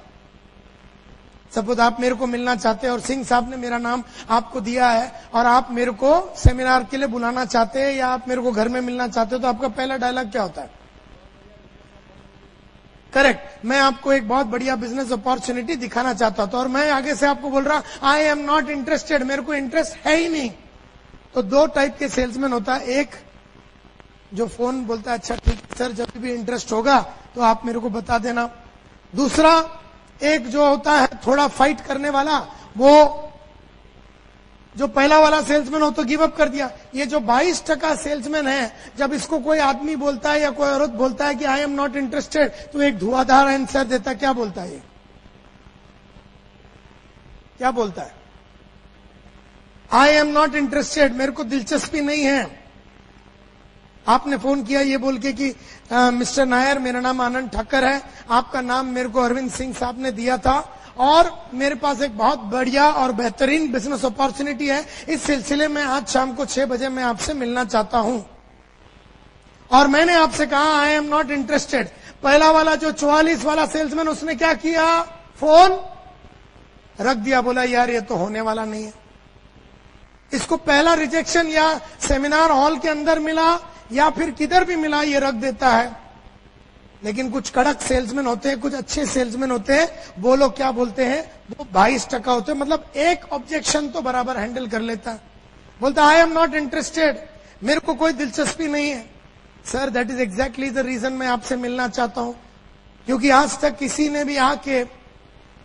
सपोज आप मेरे को मिलना चाहते हैं और सिंह साहब ने मेरा नाम आपको दिया है और आप मेरे को सेमिनार के लिए बुलाना चाहते हैं या आप मेरे को घर में मिलना चाहते हो, तो आपका पहला डायलॉग क्या होता है? करेक्ट, मैं आपको एक बहुत बढ़िया बिजनेस अपॉर्चुनिटी दिखाना चाहता था और मैं आगे से आपको बोल रहा आई एम नॉट इंटरेस्टेड, मेरे को इंटरेस्ट है ही नहीं। तो दो टाइप के सेल्समैन होता है, एक जो फोन बोलता है अच्छा ठीक है सर, जब भी इंटरेस्ट होगा तो आप मेरे को बता देना। दूसरा एक जो होता है थोड़ा फाइट करने वाला, वो जो पहला वाला सेल्समैन हो तो गिव अप कर दिया। ये जो 22% सेल्समैन है, जब इसको कोई आदमी बोलता है या कोई औरत बोलता है कि आई एम नॉट इंटरेस्टेड, तो एक धुआंधार आंसर देता है। क्या बोलता है? क्या बोलता है? आई एम नॉट इंटरेस्टेड, मेरे को दिलचस्पी नहीं है। आपने फोन किया ये बोल के कि मिस्टर नायर मेरा नाम आनंद ठाकर है, आपका नाम मेरे को अरविंद सिंह साहब ने दिया था और मेरे पास एक बहुत बढ़िया और बेहतरीन बिजनेस अपॉर्चुनिटी है। इस सिलसिले में आज शाम को 6 बजे मैं आपसे मिलना चाहता हूं। और मैंने आपसे कहा आई एम नॉट इंटरेस्टेड। पहला वाला जो 44 वाला सेल्समैन, उसने क्या किया, फोन रख दिया, बोला यार ये तो होने वाला नहीं है। इसको पहला रिजेक्शन या सेमिनार हॉल के अंदर मिला या फिर किधर भी मिला, ये रख देता है। लेकिन कुछ कड़क सेल्समैन होते हैं, कुछ अच्छे सेल्समैन होते हैं, वो लोग क्या बोलते हैं, वो 22% होते हैं, मतलब एक ऑब्जेक्शन तो बराबर हैंडल कर लेता है। बोलता आई एम नॉट इंटरेस्टेड, मेरे को कोई दिलचस्पी नहीं है। Sir that is exactly the reason मैं आपसे मिलना चाहता हूं, क्योंकि आज तक किसी ने भी आके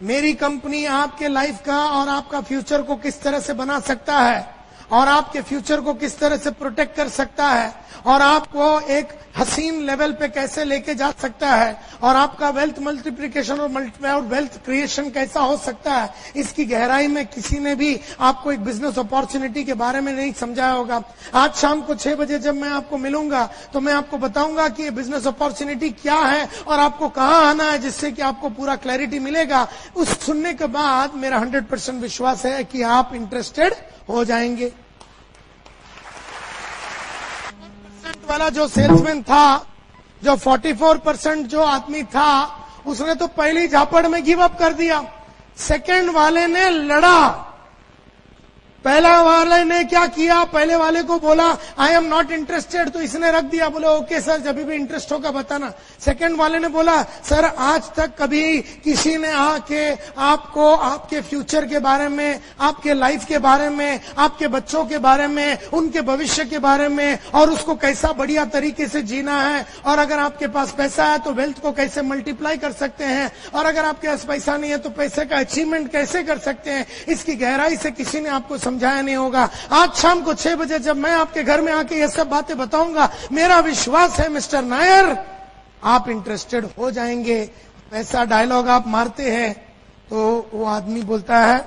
मेरी कंपनी आपके लाइफ का और आपका फ्यूचर को किस तरह से बना सकता है और आपके फ्यूचर को किस तरह से प्रोटेक्ट कर सकता है और आपको एक हसीन लेवल पे कैसे लेके जा सकता है और आपका वेल्थ मल्टीप्लिकेशन और वेल्थ क्रिएशन कैसा हो सकता है, इसकी गहराई में किसी ने भी आपको एक बिजनेस अपॉर्चुनिटी के बारे में नहीं समझाया होगा। आज शाम को 6 बजे जब मैं आपको मिलूंगा तो मैं आपको बताऊंगा कि ये बिजनेस अपॉर्चुनिटी क्या है और आपको कहां आना है, जिससे कि आपको पूरा क्लैरिटी मिलेगा। उस सुनने के बाद मेरा 100% विश्वास है कि आप इंटरेस्टेड हो जाएंगे। वाला जो सेल्समैन था, जो 44% जो आदमी था, उसने तो पहली झापड़ में गिव अप कर दिया। सेकंड वाले ने लड़ा। पहला वाले ने क्या किया, पहले वाले को बोला आई एम नॉट इंटरेस्टेड, तो इसने रख दिया, बोले ओके सर जब भी इंटरेस्ट होगा बताना। सेकंड वाले ने बोला सर आज तक कभी किसी ने आके आपको आपके फ्यूचर के बारे में, आपके लाइफ के बारे में, आपके बच्चों के बारे में, उनके भविष्य के बारे में और उसको कैसा बढ़िया तरीके से जीना है, और अगर आपके पास पैसा है तो वेल्थ को कैसे मल्टीप्लाई कर सकते हैं, और अगर आपके पास पैसा नहीं है तो पैसे का अचीवमेंट कैसे कर सकते हैं, इसकी गहराई से किसी ने आपको समझाया नहीं होगा। आज शाम को 6 बजे जब मैं आपके घर में आके ये सब बातें बताऊंगा, मेरा विश्वास है मिस्टर नायर आप इंटरेस्टेड हो जाएंगे। ऐसा डायलॉग आप मारते हैं तो वो आदमी बोलता है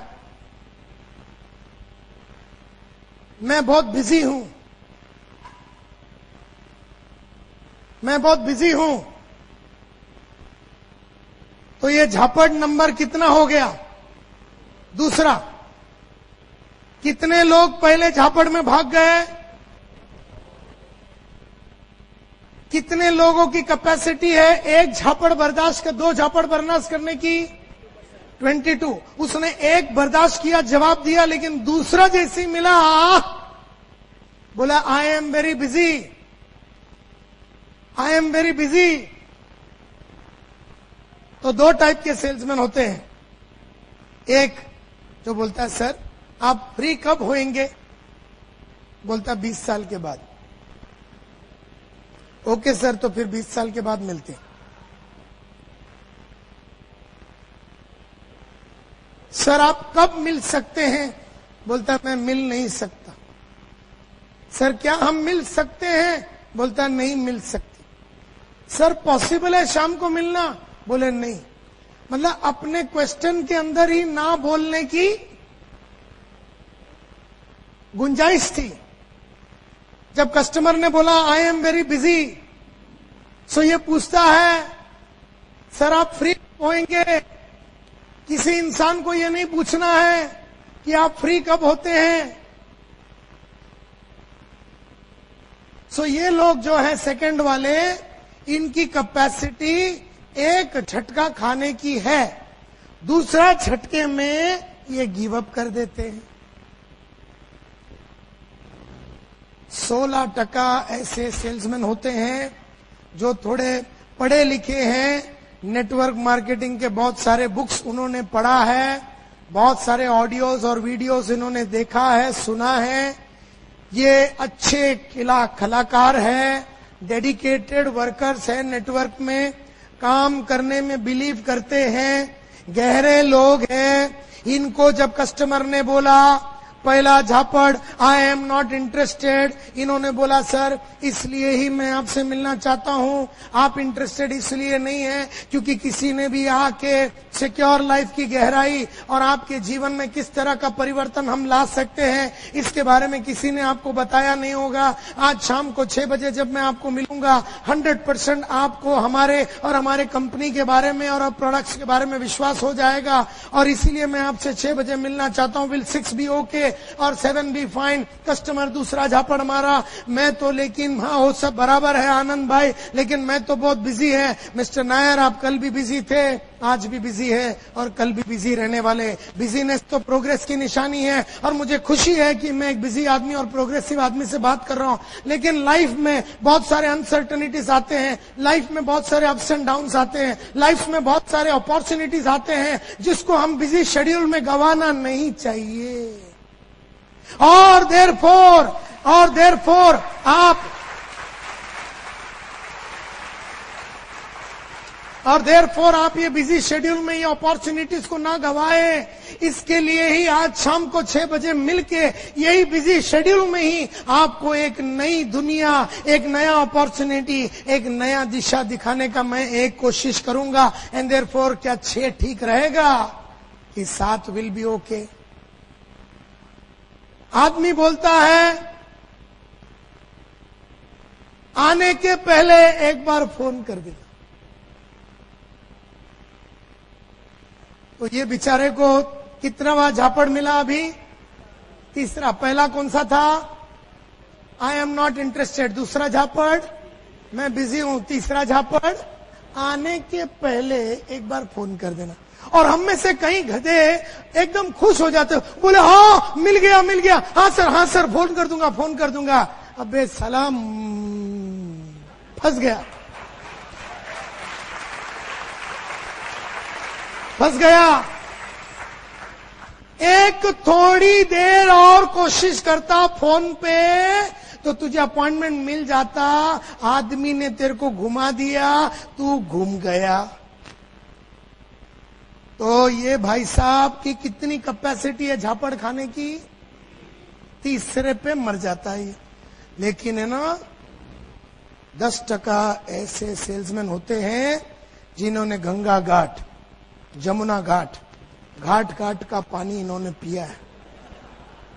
मैं बहुत बिजी हूं, मैं बहुत बिजी हूं। तो ये झापड़ नंबर कितना हो गया, दूसरा। कितने लोग पहले झापड़ में भाग गए, कितने लोगों की कैपेसिटी है एक झापड़ बर्दाश्त कर, 2 झापड़ बर्दाश्त करने की, 22। उसने एक बर्दाश्त किया, जवाब दिया, लेकिन दूसरा जैसे मिला बोला I am very busy, I am very busy. तो 2 टाइप के सेल्समैन होते हैं। एक जो बोलता है सर आप फ्री कब होएंगे, बोलता 20 साल के बाद। ओके सर तो फिर 20 साल के बाद मिलते हैं। सर आप कब मिल सकते हैं, बोलता मैं मिल नहीं सकता। सर क्या हम मिल सकते हैं, बोलता नहीं मिल सकते। सर पॉसिबल है शाम को मिलना, बोले नहीं। मतलब अपने क्वेश्चन के अंदर ही ना बोलने की गुंजाइश थी। जब कस्टमर ने बोला आई एम वेरी बिजी, सो ये पूछता है सर आप फ्री होंगे। किसी इंसान को ये नहीं पूछना है कि आप फ्री कब होते हैं। सो ये लोग जो है सेकंड वाले, इनकी कैपेसिटी एक झटका खाने की है, दूसरा झटके में ये गिव अप कर देते हैं। 16% ऐसे सेल्समैन होते हैं जो थोड़े पढ़े लिखे हैं, नेटवर्क मार्केटिंग के बहुत सारे बुक्स उन्होंने पढ़ा है, बहुत सारे ऑडियोज और वीडियोस इन्होंने देखा है, सुना है। ये अच्छे कलाकार हैं, डेडिकेटेड वर्कर्स हैं, नेटवर्क में काम करने में बिलीव करते हैं, गहरे लोग हैं। इनको जब कस्टमर ने बोला पहला झापड़, आई एम नॉट इंटरेस्टेड। इन्होंने बोला सर इसलिए ही मैं आपसे मिलना चाहता हूं। आप इंटरेस्टेड इसलिए नहीं है क्योंकि किसी ने भी आके सिक्योर लाइफ की गहराई और आपके जीवन में किस तरह का परिवर्तन हम ला सकते हैं इसके बारे में किसी ने आपको बताया नहीं होगा। आज शाम को 6 बजे जब मैं आपको मिलूंगा 100% आपको हमारे और हमारे कंपनी के बारे में और प्रोडक्ट्स के बारे में विश्वास हो जाएगा। और इसीलिए मैं आपसे 6 बजे मिलना चाहता हूं। विल 6 बी ओके और 7 बी फाइन? कस्टमर दूसरा झापड़ मारा। मैं तो लेकिन हाँ वो सब बराबर है आनंद भाई, लेकिन मैं तो बहुत बिजी है। मिस्टर नायर आप कल भी बिजी थे, आज भी बिजी है और कल भी बिजी रहने वाले। बिजीनेस तो प्रोग्रेस की निशानी है और मुझे खुशी है कि मैं एक बिजी आदमी और प्रोग्रेसिव आदमी से बात कर रहा हूं। लेकिन लाइफ में बहुत सारे अनसर्टनिटीज आते हैं, लाइफ में बहुत सारे अप्स एंड डाउन्स आते हैं, लाइफ में बहुत सारे अपॉर्चुनिटीज आते हैं जिसको हम बिजी शेड्यूल में गंवाना नहीं चाहिए। और देयरफॉर आप ये बिजी शेड्यूल में ये अपॉर्चुनिटीज को ना गवाए। इसके लिए ही आज शाम को 6 बजे मिलके यही बिजी शेड्यूल में ही आपको एक नई दुनिया, एक नया अपॉर्चुनिटी, एक नया दिशा दिखाने का मैं एक कोशिश करूंगा। एंड देयरफॉर क्या 6 ठीक रहेगा कि 7 विल बी ओके? आदमी बोलता है आने के पहले एक बार फोन कर देना। तो ये बेचारे को कितनावा झापड़ मिला अभी? तीसरा। पहला कौन सा था? आई एम नॉट इंटरेस्टेड। दूसरा झापड़ मैं बिजी हूं। तीसरा झापड़ आने के पहले एक बार फोन कर देना। और हम में से कई गधे एकदम खुश हो जाते हो, बोले हाँ मिल गया, हाँ सर फोन कर दूंगा। अबे सलाम, फंस गया। एक थोड़ी देर और कोशिश करता फोन पे तो तुझे अपॉइंटमेंट मिल जाता। आदमी ने तेरे को घुमा दिया, तू घूम गया। तो ये भाई साहब की कितनी कैपेसिटी है झापड़ खाने की? तीसरे पे मर जाता है। लेकिन है ना 10% ऐसे सेल्समैन होते हैं जिन्होंने गंगा घाट, जमुना घाट का पानी इन्होंने पिया है।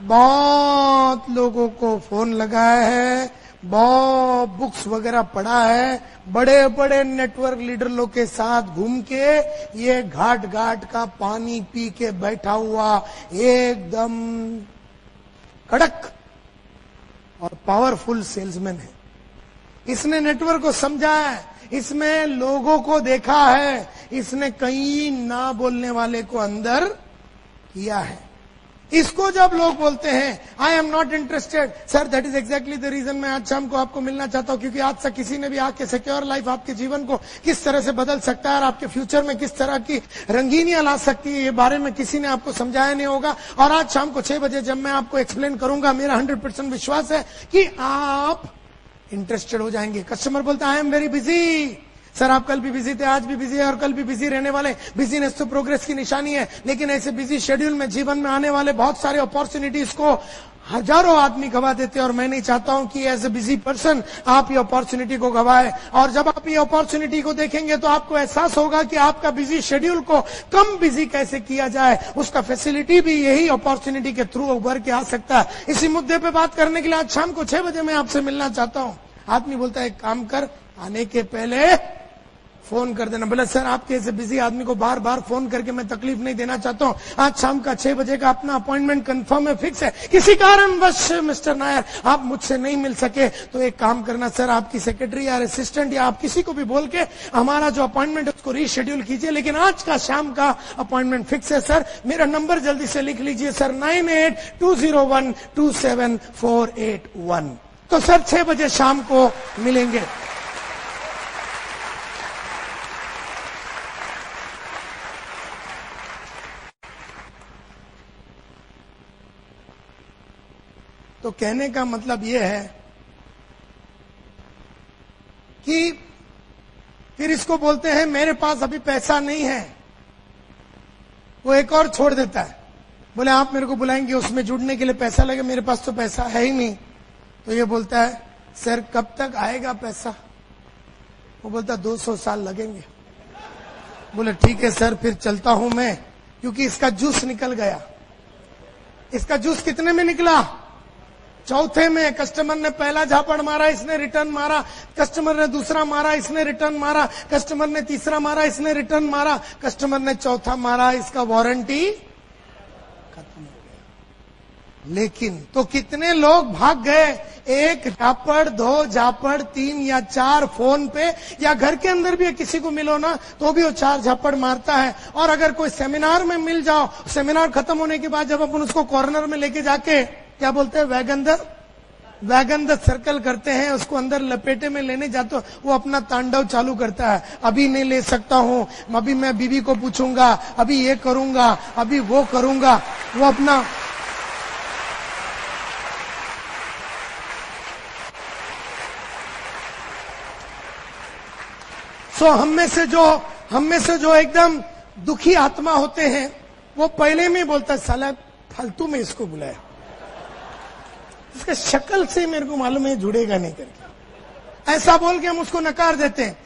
बहुत लोगों को फोन लगाया है, बहुत बुक्स वगैरह पढ़ा है, बड़े बड़े नेटवर्क लीडर लोग के साथ घूम के ये घाट का पानी पी के बैठा हुआ एकदम कड़क और पावरफुल सेल्समैन है। इसने नेटवर्क को समझा है, इसमें लोगों को देखा है, इसने कई ना बोलने वाले को अंदर किया है। इसको जब लोग बोलते हैं I am not interested, sir that is exactly the reason मैं आज शाम को आपको मिलना चाहता हूं, क्योंकि आज तक किसी ने भी आके सिक्योर लाइफ आपके जीवन को किस तरह से बदल सकता है और आपके फ्यूचर में किस तरह की रंगीनियां ला सकती है, ये बारे में किसी ने आपको समझाया नहीं होगा। और आज शाम को 6 बजे जब मैं आपको एक्सप्लेन करूंगा, मेरा 100% विश्वास है कि आप इंटरेस्टेड हो जाएंगे। कस्टमर बोलता है I am very busy. Sir आप कल भी बिजी थे, आज भी बिजी है और कल भी बिजी रहने वाले। बिजीनेस तो प्रोग्रेस की निशानी है, लेकिन ऐसे बिजी शेड्यूल में जीवन में आने वाले बहुत सारे अपॉर्चुनिटीज को हजारों आदमी गवा देते हैं। और मैं नहीं चाहता हूं कि एज ए बिजी पर्सन आप ये अपॉर्चुनिटी को गवाए। और जब आप ये अपॉर्चुनिटी को देखेंगे तो आपको एहसास होगा कि आपका बिजी शेड्यूल को कम बिजी कैसे किया जाए, उसका फैसिलिटी भी यही अपॉर्चुनिटी के थ्रू उभर के आ सकता है। इसी मुद्दे पे बात करने के लिए आज शाम को 6 बजे मैं आपसे मिलना चाहता हूं। आदमी बोलता है एक काम कर, आने के पहले फोन कर देना। बोला सर आपके ऐसे बिजी आदमी को बार बार फोन करके मैं तकलीफ नहीं देना चाहता हूं। आज शाम का 6 बजे का अपना अपॉइंटमेंट कंफर्म है, फिक्स है। किसी कारणवश मिस्टर नायर आप मुझसे नहीं मिल सके तो एक काम करना सर, आपकी सेक्रेटरी या असिस्टेंट या आप किसी को भी बोल के हमारा जो अपॉइंटमेंट है उसको रीशेड्यूल कीजिए, लेकिन आज का शाम का अपॉइंटमेंट फिक्स है सर। मेरा नंबर जल्दी से लिख लीजिए सर, 9820127481। तो सर 6 बजे शाम को मिलेंगे। तो कहने का मतलब यह है कि फिर इसको बोलते हैं मेरे पास अभी पैसा नहीं है, वो एक और छोड़ देता है। बोले आप मेरे को बुलाएंगे, उसमें जुड़ने के लिए पैसा लगे, मेरे पास तो पैसा है ही नहीं। तो ये बोलता है सर कब तक आएगा पैसा? वो बोलता 200 साल लगेंगे। बोले ठीक है सर फिर चलता हूं मैं, क्योंकि इसका जूस निकल गया। इसका जूस कितने में निकला? चौथे में। कस्टमर ने पहला झापड़ मारा, इसने रिटर्न मारा, कस्टमर ने दूसरा मारा, इसने रिटर्न मारा, कस्टमर ने तीसरा मारा, इसने रिटर्न मारा, कस्टमर ने चौथा मारा, इसका वारंटी खत्म हो गया। लेकिन तो कितने लोग भाग गए? एक झापड़, 2 झापड़, 3 या 4 फोन पे या घर के अंदर भी किसी को मिलो ना तो भी वो 4 झापड़ मारता है। और अगर कोई सेमिनार में मिल जाओ, सेमिनार खत्म होने के बाद जब अपन उसको कॉर्नर में लेके जाके क्या बोलते हैं, वैगन द सर्कल करते हैं, उसको अंदर लपेटे में लेने जाते हो, वो अपना तांडव चालू करता है। अभी नहीं ले सकता हूं, अभी मैं बीवी को पूछूंगा, अभी ये करूंगा, अभी वो करूंगा। वो अपना हम में से जो एकदम दुखी आत्मा होते हैं, वो पहले में बोलता है साला फालतू में इसको बुलाया, इसके शक्ल से मेरे को मालूम है जुड़ेगा नहीं करके, ऐसा बोल के हम उसको नकार देते हैं।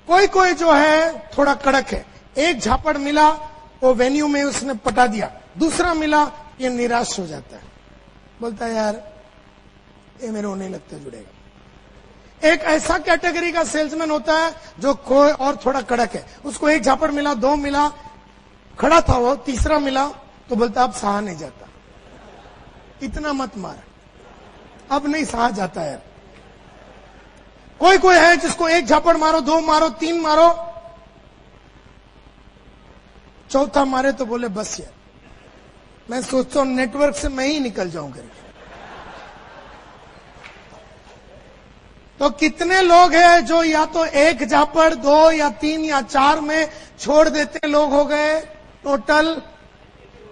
कोई कोई जो है थोड़ा कड़क है, एक झापड़ मिला वो वेन्यू में उसने पटा दिया, दूसरा मिला ये निराश हो जाता है, बोलता है यार ये मेरे को नहीं लगता जुड़ेगा। एक ऐसा कैटेगरी का सेल्समैन होता है जो कोई और थोड़ा कड़क है, उसको एक झापड़ मिला, 2 मिला, खड़ा था वो, तीसरा मिला तो बोलता अब सहा नहीं जाता, इतना मत मार, अब नहीं सहा जाता है। कोई कोई है जिसको एक झापड़ मारो, 2 मारो, 3 मारो, चौथा मारे तो बोले बस यार मैं सोचता हूं नेटवर्क से मैं ही निकल जाऊं करके। तो कितने लोग हैं जो या तो एक झापड़, 2 या 3 या 4 में छोड़ देते लोग हो गए। टोटल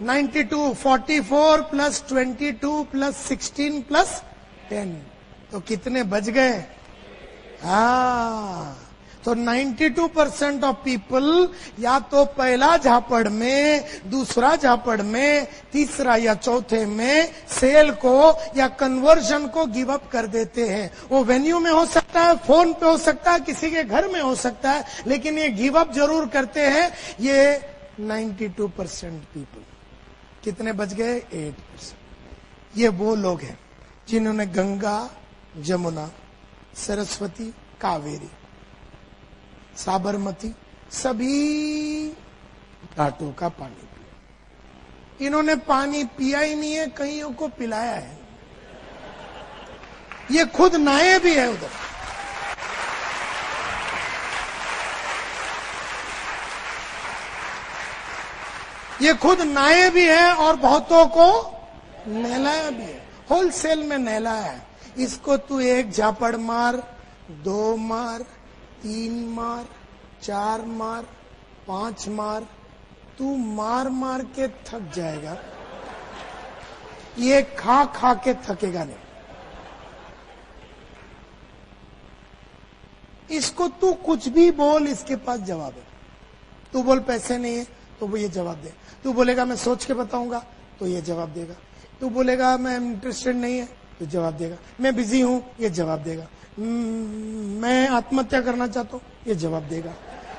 92, 44 प्लस 22 प्लस 16 प्लस 10, तो कितने बच गए? हाँ, तो 92% ऑफ पीपल या तो पहला झापड़ में, दूसरा झापड़ में, तीसरा या चौथे में सेल को या कन्वर्जन को गिव अप कर देते हैं। वो वेन्यू में हो सकता है, फोन पे हो सकता है, किसी के घर में हो सकता है, लेकिन ये गिव अप जरूर करते हैं। ये 92% पीपल। कितने बच गए? 8%। ये वो लोग हैं जिन्होंने गंगा, जमुना, सरस्वती, कावेरी, साबरमती सभी घाटों का पानी पिया। इन्होंने पानी पिया ही नहीं है, कईयों को पिलाया है। ये खुद नहाए भी है उधर। ये खुद नहाए भी है और बहुतों को नहलाया भी है, होलसेल में नहलाया है। इसको तू एक झापड़ मार, 2 मार, 3 मार, 4 मार, 5 मार, तू मार मार के थक जाएगा, ये खा खा के थकेगा नहीं। इसको तू कुछ भी बोल, इसके पास जवाब है। तू बोल पैसे नहीं है तो वो ये जवाब दे। तू बोलेगा मैं सोच के बताऊंगा तो ये जवाब देगा। तू बोलेगा मैं इंटरेस्टेड नहीं है तो जवाब देगा। मैं बिजी हूं, ये जवाब देगा। मैं आत्महत्या करना चाहता हूं, ये जवाब देगा।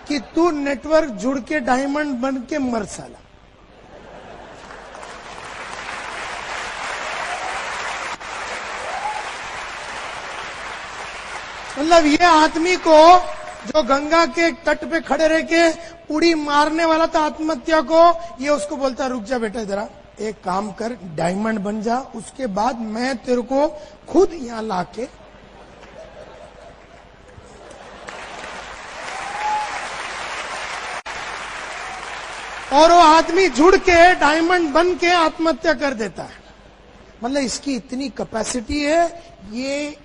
कि तू नेटवर्क जुड़ के डायमंड बन के मर साला। मतलब ये आदमी को जो गंगा के तट पे खड़े रह के उड़ी मारने वाला था आत्महत्या को, ये उसको बोलता रुक जा बेटा जरा, एक काम कर, डायमंड बन जा, उसके बाद मैं तेरे को खुद यहां लाके और वो आदमी जुड़ के डायमंड बन के आत्महत्या कर देता है। मतलब इसकी इतनी कैपेसिटी है। ये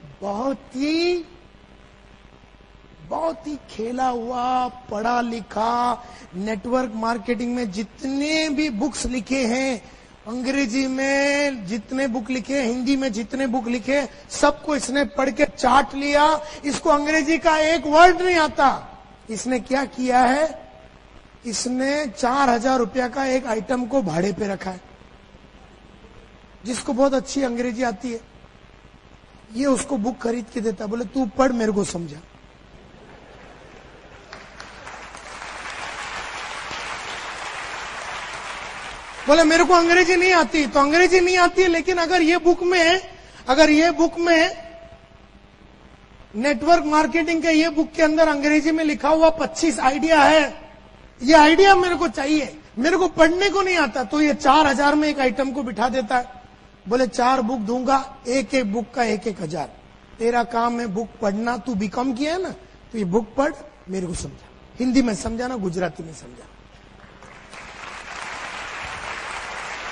बहुत ही खेला हुआ, पढ़ा लिखा, नेटवर्क मार्केटिंग में जितने भी बुक्स लिखे हैं, अंग्रेजी में जितने बुक लिखे, हिंदी में जितने बुक लिखे, सबको इसने पढ़ के चाट लिया। इसको अंग्रेजी का एक वर्ड नहीं आता। इसने क्या किया है, इसने 4000 रुपया का एक आइटम को भाड़े पे रखा है। जिसको बहुत अच्छी अंग्रेजी आती है, ये उसको बुक खरीद के देता, बोले तू पढ़, मेरे को समझा। बोले मेरे को अंग्रेजी नहीं आती, तो अंग्रेजी नहीं आती है, लेकिन अगर ये बुक में नेटवर्क मार्केटिंग के ये बुक के अंदर अंग्रेजी में लिखा हुआ 25 आइडिया है, ये आइडिया मेरे को चाहिए, मेरे को पढ़ने को नहीं आता, तो ये 4000 में एक आइटम को बिठा देता है। बोले 4 बुक दूंगा, एक एक बुक का 1-1000, तेरा काम है बुक पढ़ना, तू बीकॉम किया है ना, तो ये बुक पढ़, मेरे को समझा, हिंदी में समझाना, गुजराती में समझाना।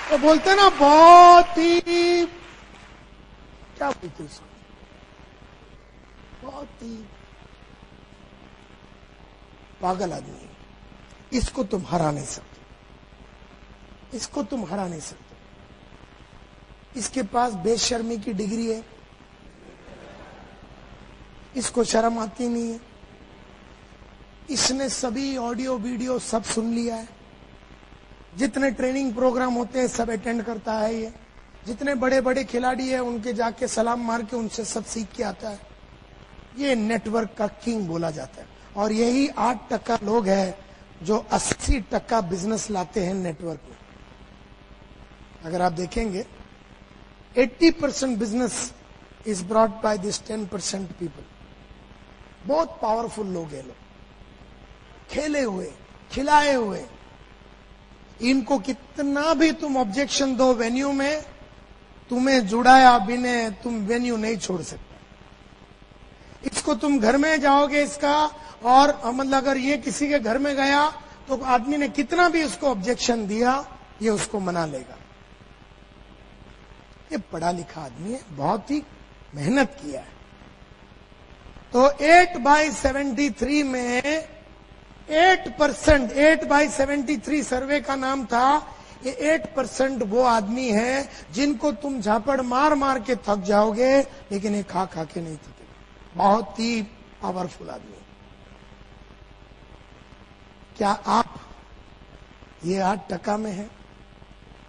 तो बोलते ना बहुत ही, क्या बोलते उसको, बहुत ही पागल आदमी है, इसको तुम हरा नहीं सकते, इसको तुम हरा नहीं सकते। इसके पास बेशर्मी की डिग्री है, इसको शर्म आती नहीं है, इसने सभी ऑडियो वीडियो सब सुन लिया है, जितने ट्रेनिंग प्रोग्राम होते हैं सब अटेंड करता है, ये जितने बड़े बड़े खिलाड़ी हैं उनके जाके सलाम मार के उनसे सब सीख के आता है। ये नेटवर्क का किंग बोला जाता है। और यही 8% लोग हैं जो 80% बिजनेस लाते हैं नेटवर्क में। अगर आप देखेंगे 80% business is brought by this 10% people. बहुत पावरफुल लोग हैं, लोग खेले हुए, खिलाए हुए। इनको कितना भी तुम ऑब्जेक्शन दो वेन्यू में, तुम्हें जुड़ाया बिना तुम वेन्यू नहीं छोड़ सकते। इसको तुम घर में जाओगे इसका, और मतलब अगर ये किसी के घर में गया तो आदमी ने कितना भी उसको ऑब्जेक्शन दिया, ये उसको मना लेगा। ये पढ़ा लिखा आदमी है, बहुत ही मेहनत किया है। तो 8/73 में 8/73 सर्वे का नाम था। ये 8% वो आदमी है जिनको तुम झापड़ मार मार के थक जाओगे, लेकिन ये खा खा के नहीं थके। बहुत ही पावरफुल आदमी। क्या आप ये 8% में है?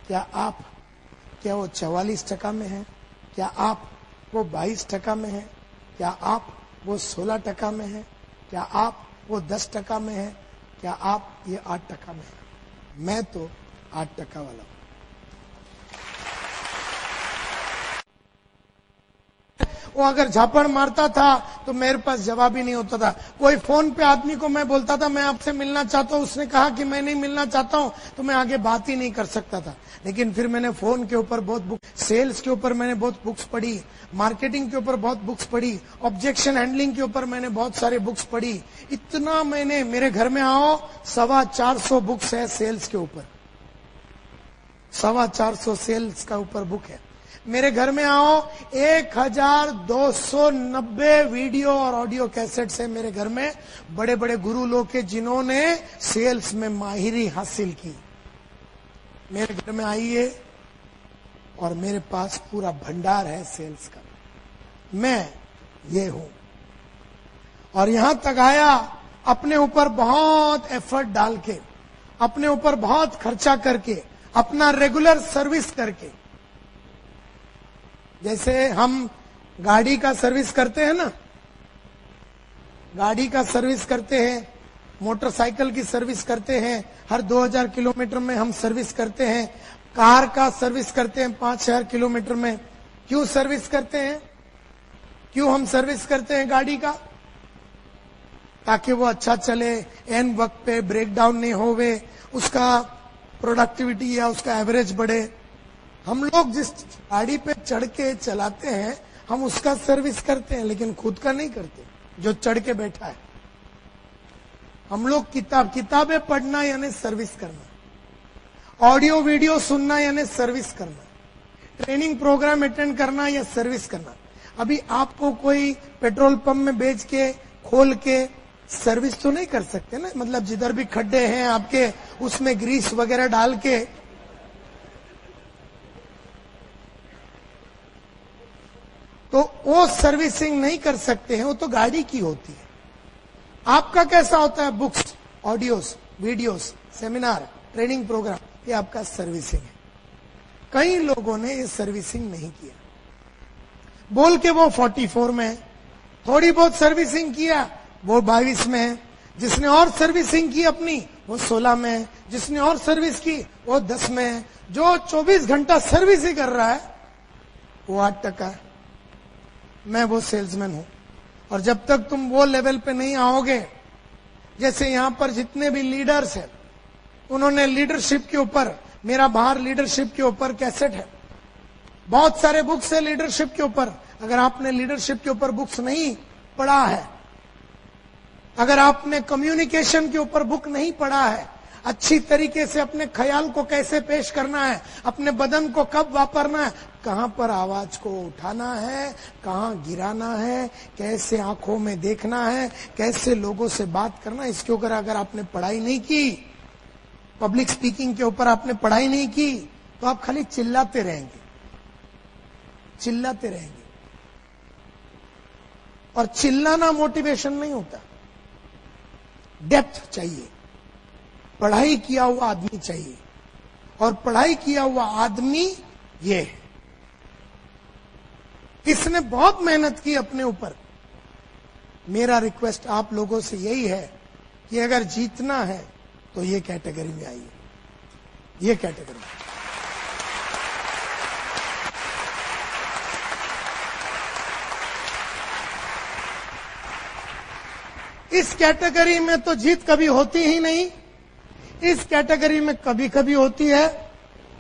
क्या वो 44% में है? क्या आप वो 22% में है? क्या आप वो 16% में है? क्या आप वो 10% में है? क्या आप ये 8% में है? मैं तो 8% वाला हूं। वो अगर झापड़ मारता था तो मेरे पास जवाब ही नहीं होता था। कोई फोन पे आदमी को मैं बोलता था मैं आपसे मिलना चाहता हूं, उसने कहा कि मैं नहीं मिलना चाहता हूं, तो मैं आगे बात ही नहीं कर सकता था। लेकिन फिर मैंने फोन के ऊपर बहुत बुक, सेल्स के ऊपर मैंने बहुत बुक्स पढ़ी, मार्केटिंग के ऊपर बहुत बुक्स पढ़ी, ऑब्जेक्शन हैंडलिंग के ऊपर मैंने बहुत सारे बुक्स पढ़ी। इतना मैंने, मेरे घर में आओ 425 बुक्स है सेल्स के ऊपर, 425 सेल्स का ऊपर बुक है। मेरे घर में आओ 1290 वीडियो और ऑडियो कैसेट्स है मेरे घर में, बड़े बड़े गुरु लोग के जिन्होंने सेल्स में माहिरी हासिल की। मेरे घर में आइए और मेरे पास पूरा भंडार है सेल्स का। मैं ये हूं और यहां तक आया अपने ऊपर बहुत एफर्ट डाल के, अपने ऊपर बहुत खर्चा करके, अपना रेगुलर सर्विस करके। जैसे हम गाड़ी का सर्विस करते हैं ना, गाड़ी का सर्विस करते हैं, मोटरसाइकिल की सर्विस करते हैं, हर 2000 किलोमीटर में हम सर्विस करते हैं। कार का सर्विस करते हैं 5000 किलोमीटर में। क्यों सर्विस करते हैं? क्यों हम सर्विस करते हैं गाड़ी का? ताकि वो अच्छा चले, एन वक्त पे ब्रेकडाउन नहीं होवे, उसका प्रोडक्टिविटी या उसका एवरेज बढ़े। हम लोग जिस गाड़ी पे चढ़ के चलाते हैं हम उसका सर्विस करते हैं, लेकिन खुद का नहीं करते जो चढ़ के बैठा है। हम लोग किताबें पढ़ना यानी सर्विस करना, ऑडियो वीडियो सुनना यानी सर्विस करना, ट्रेनिंग प्रोग्राम अटेंड करना या सर्विस करना। अभी आपको कोई पेट्रोल पंप में बेच के खोल के सर्विस तो नहीं कर सकते ना, मतलब जिधर भी खड्डे हैं आपके उसमें ग्रीस वगैरह डाल के। तो वो सर्विसिंग नहीं कर सकते हैं, वो तो गाड़ी की होती है। आपका कैसा होता है? Books, audios, videos, seminar, training program, ये आपका सर्विसिंग है। कई लोगों ने ये सर्विसिंग नहीं किया, बोल के वो 44 में है, थोड़ी बहुत सर्विसिंग किया वो 22 में है, जिसने और सर्विसिंग की अपनी वो 16 में है, जिसने और सर्विस की वो 10 में है, जो 24 घंटा सर्विस ही कर रहा है वो 8% है। मैं वो सेल्समैन हूं, और जब तक तुम वो लेवल पे नहीं आओगे, जैसे यहां पर जितने भी लीडर्स हैं उन्होंने लीडरशिप के ऊपर, मेरा बाहर लीडरशिप के ऊपर कैसेट है, बहुत सारे बुक्स है लीडरशिप के ऊपर। अगर आपने लीडरशिप के ऊपर बुक्स नहीं पढ़ा है, अगर आपने कम्युनिकेशन के ऊपर बुक नहीं पढ़ा है, अच्छी तरीके से अपने ख्याल को कैसे पेश करना है, अपने बदन को कब वापरना है, कहां पर आवाज को उठाना है, कहां गिराना है, कैसे आंखों में देखना है, कैसे लोगों से बात करना है, इसके ऊपर अगर आपने पढ़ाई नहीं की, पब्लिक स्पीकिंग के ऊपर आपने पढ़ाई नहीं की, तो आप खाली चिल्लाते रहेंगे, चिल्लाते रहेंगे। और चिल्लाना मोटिवेशन नहीं होता, डेप्थ चाहिए, पढ़ाई किया हुआ आदमी चाहिए, और पढ़ाई किया हुआ आदमी ये है, इसने बहुत मेहनत की अपने ऊपर। मेरा रिक्वेस्ट आप लोगों से यही है कि अगर जीतना है तो ये कैटेगरी में आइए, ये कैटेगरी। इस कैटेगरी में तो जीत कभी होती ही नहीं, इस कैटेगरी में कभी कभी होती है,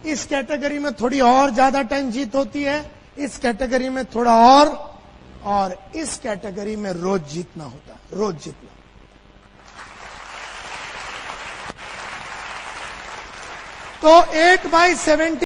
इस कैटेगरी में थोड़ी और ज्यादा टाइम जीत होती है, इस कैटेगरी में थोड़ा और इस कैटेगरी में रोज जीतना होता है, रोज जीतना। तो 8/70